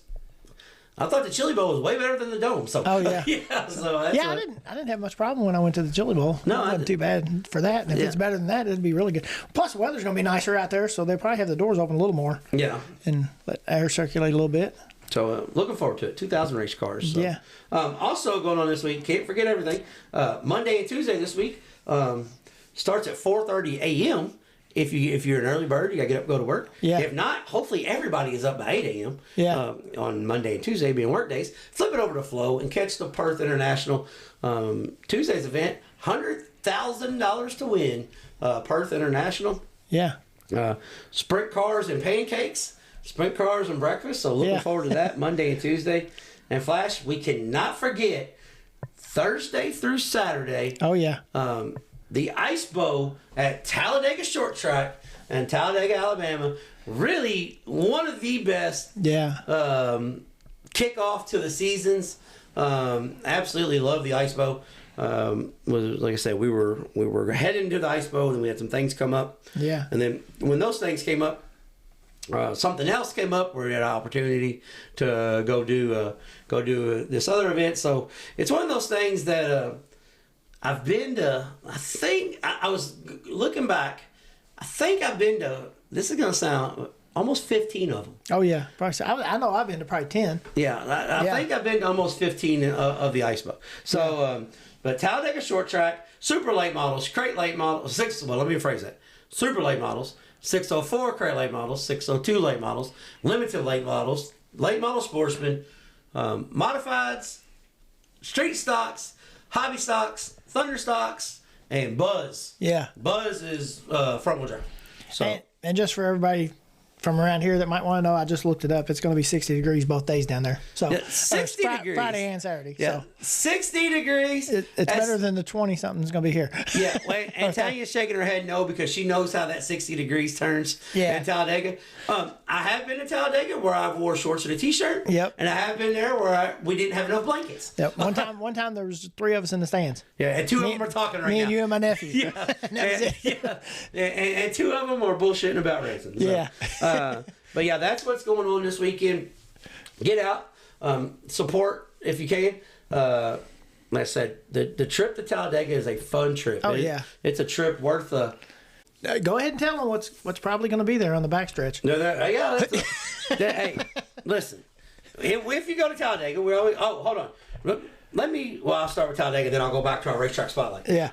I thought the Chili Bowl was way better than the Dome. So Oh, yeah. yeah. So that's Yeah, I didn't have much problem when I went to the Chili Bowl. No, it wasn't too bad for that. And if it's better than that, it'd be really good. Plus, the weather's going to be nicer out there, so they'll probably have the doors open a little more. Yeah. And let air circulate a little bit. So looking forward to it. 2,000 race cars. So. Yeah. Also going on this week, can't forget everything. Monday and Tuesday this week starts at 4:30 a.m. If you're an early bird, you gotta get up and go to work. Yeah. If not, hopefully everybody is up by 8 a.m. Yeah. On Monday and Tuesday being work days. Flip it over to Flow and catch the Perth International Tuesday's event. $100,000 to win. Perth International. Yeah. Sprint cars and pancakes. Sprint cars and breakfast. So looking forward to that Monday and Tuesday. And Flash, we cannot forget Thursday through Saturday. Oh, yeah. The Ice Bowl at Talladega Short Track in Talladega, Alabama. Really one of the best kickoff to the seasons. Absolutely love the Ice Bowl. Like I said, we were heading to the Ice Bowl, and we had some things come up. Yeah. And then when those things came up, something else came up where we had an opportunity to go do this other event. So it's one of those things that I've been to. I think I was looking back. I think I've been to. This is gonna sound almost 15 of them. Oh yeah, probably. So. I know I've been to probably 10. Yeah, I think I've been to almost 15 of the Ice Bowl. So, but Talladega Short Track, super late models, crate late models, let me rephrase that. Super late models, 604 crate late models, 602 late models, limited late models, late model sportsmen, modifieds, street stocks, hobby stocks, thunder stocks, and Buzz. Yeah. Buzz is front wheel drive. So and just for everybody from around here that might want to know, I just looked it up. It's going to be 60 degrees both days down there. So 60 degrees. Friday and Saturday. Yeah. So 60 degrees. it's better than the 20 something's going to be here. Yeah. Wait, and Tanya's shaking her head no because she knows how that 60 degrees turns in Talladega. I have been to Talladega where I wore shorts and a t-shirt. Yep. And I have been there where we didn't have enough blankets. Yep. One time there was 3 of us in the stands. Yeah, and 2 of them are talking right now. Me and you and my nephew. Yeah. And 2 of them are bullshitting about racing. So, Yeah. But yeah, that's what's going on this weekend. Get out, support if you can. Like I said, the trip to Talladega is a fun trip. Oh, yeah. It's a trip worth the. Go ahead and tell them what's probably going to be there on the backstretch. No, hey, listen. If you go to Talladega, we always. Oh, hold on. Let me. Well, I'll start with Talladega, then I'll go back to our racetrack spotlight. Yeah.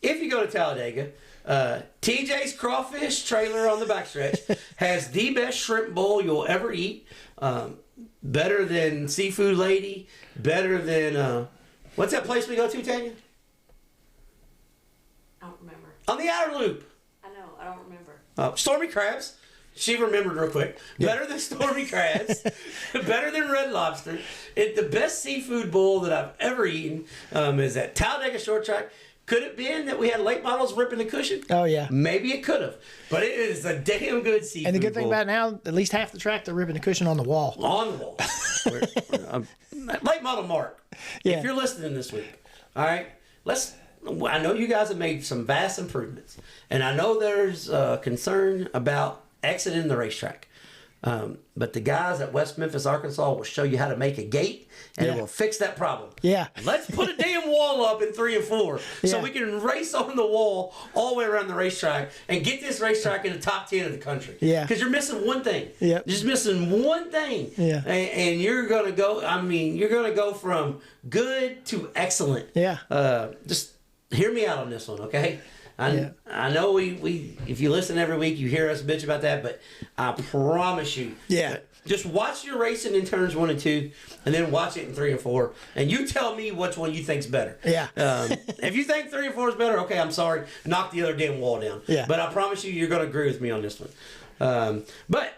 If you go to Talladega, TJ's Crawfish Trailer on the backstretch has the best shrimp bowl you'll ever eat. Better than Seafood Lady. Better than what's that place we go to, Tanya? I don't remember. On the outer loop. I know. I don't remember. Stormy Crabs. She remembered real quick. Better than Stormy Crabs. Better than Red Lobster. The best seafood bowl that I've ever eaten is at Talladega Short Track. Could it been that we had late models ripping the cushion? Oh, yeah. Maybe it could have. But it is a damn good seafood And the good thing bowl. about it now, at least half the track, they're ripping the cushion on the wall. On the wall. Late model Mark. Yeah. If you're listening this week, all right, I know you guys have made some vast improvements. And I know there's concern about exiting the racetrack. But the guys at West Memphis, Arkansas will show you how to make a gate and it will fix that problem. Yeah. Let's put a damn wall up in 3 and 4 so Yeah. we can race on the wall all the way around the racetrack and get this racetrack in the top 10 of the country. Yeah. Because you're missing one thing. Yep. You're just missing one thing. Yeah. And you're going to go, you're going to go from good to excellent. Yeah. Just hear me out on this one, okay? I know we if you listen every week, you hear us bitch about that, but I promise you, just watch your racing in turns 1 and 2, and then watch it in 3 and 4, and you tell me which one you think's better. Yeah. If you think 3 and 4 is better, okay, I'm sorry, knock the other damn wall down. Yeah. But I promise you, you're going to agree with me on this one. But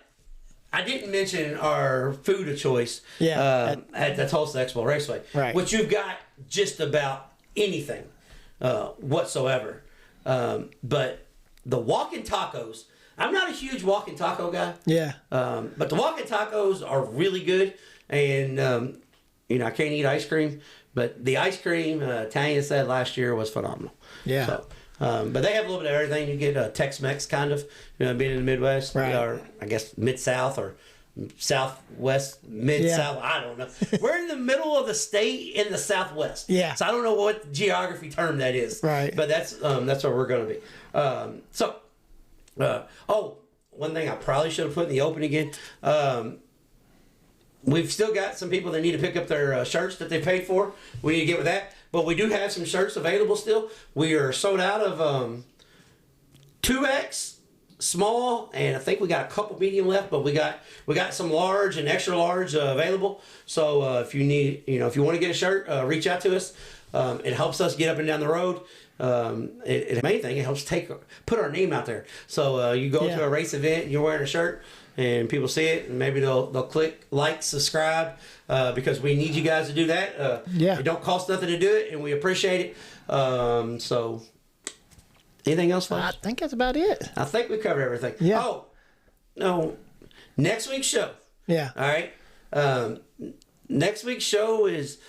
I didn't mention our food of choice at the Tulsa Expo Raceway, Right. which you've got just about anything whatsoever. But the walking tacos, I'm not a huge walking taco guy. Yeah. But the walking tacos are really good. And, I can't eat ice cream, but the ice cream, Tanya said last year was phenomenal. Yeah. So, but they have a little bit of everything. You get Tex-Mex kind of, being in the Midwest, Right. or I guess Mid-South, or southwest, mid-south, I don't know. We're in the middle of the state in the southwest. Yeah. So I don't know what geography term that is. Right. But that's where we're going to be. One thing I probably should have put in the open again. We've still got some people that need to pick up their shirts that they paid for. We need to get with that. But we do have some shirts available still. We are sold out of 2X, small, and I think we got a couple medium left. But we got some large and extra large available. So if you need, if you want to get a shirt, reach out to us. It helps us get up and down the road. The main thing, it helps put our name out there. So you go to a race event and you're wearing a shirt, and people see it, and maybe they'll click like, subscribe, because we need you guys to do that. It don't cost nothing to do it, and we appreciate it. So anything else, folks? I think that's about it. I think we covered everything. Yeah. Oh, no. Next week's show. Yeah. All right. Next week's show is...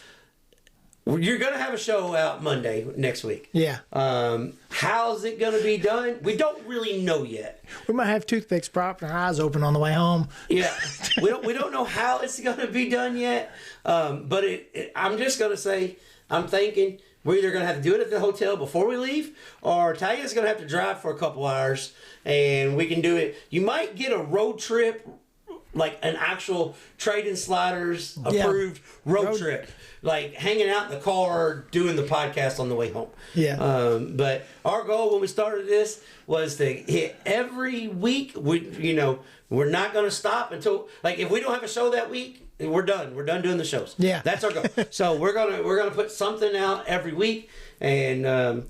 You're going to have a show out Monday next week. Yeah. How's it going to be done? We don't really know yet. We might have toothpicks propping our eyes open on the way home. Yeah. we don't know how it's going to be done yet. But I'm just going to say, I'm thinking we're either going to have to do it at the hotel before we leave, or Talia's going to have to drive for a couple hours, and we can do it. You might get a road trip, like an actual Trading Sliders approved road trip. Like hanging out in the car, doing the podcast on the way home. Yeah. But our goal when we started this was to hit every week. We're not going to stop until, like, if we don't have a show that week, we're done. We're done doing the shows. Yeah. That's our goal. So we're gonna put something out every week, and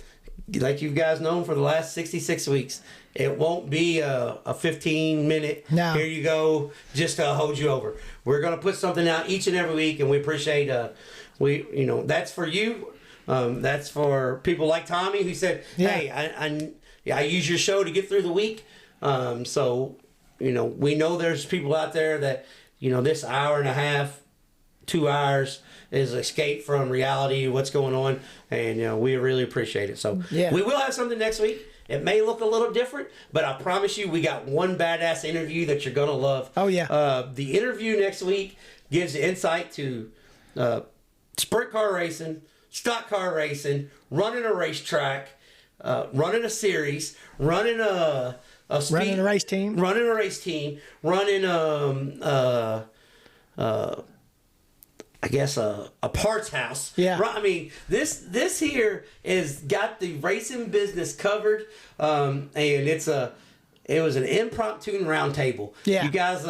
like you guys know, for the last 66 weeks, it won't be a 15-minute. No. Here you go, just to hold you over. We're gonna put something out each and every week, and we appreciate. That's for you. That's for people like Tommy who said, "Hey, I use your show to get through the week." So we know there's people out there that this hour and a half, 2 hours is escape from reality, what's going on, and we really appreciate it. So we will have something next week. It may look a little different, but I promise you, we got one badass interview that you're gonna love. Oh yeah. The interview next week gives insight to sprint car racing, stock car racing, running a racetrack, running a series, running a race team, running I guess a parts house. Yeah. I mean, this here is got the racing business covered, and it was an impromptu round table. Yeah. You guys,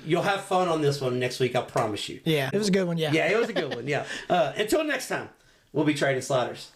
you'll have fun on this one next week. I promise you. Yeah, it was a good one. Yeah. Yeah, it was a good one. Yeah. Until next time, we'll be trading sliders.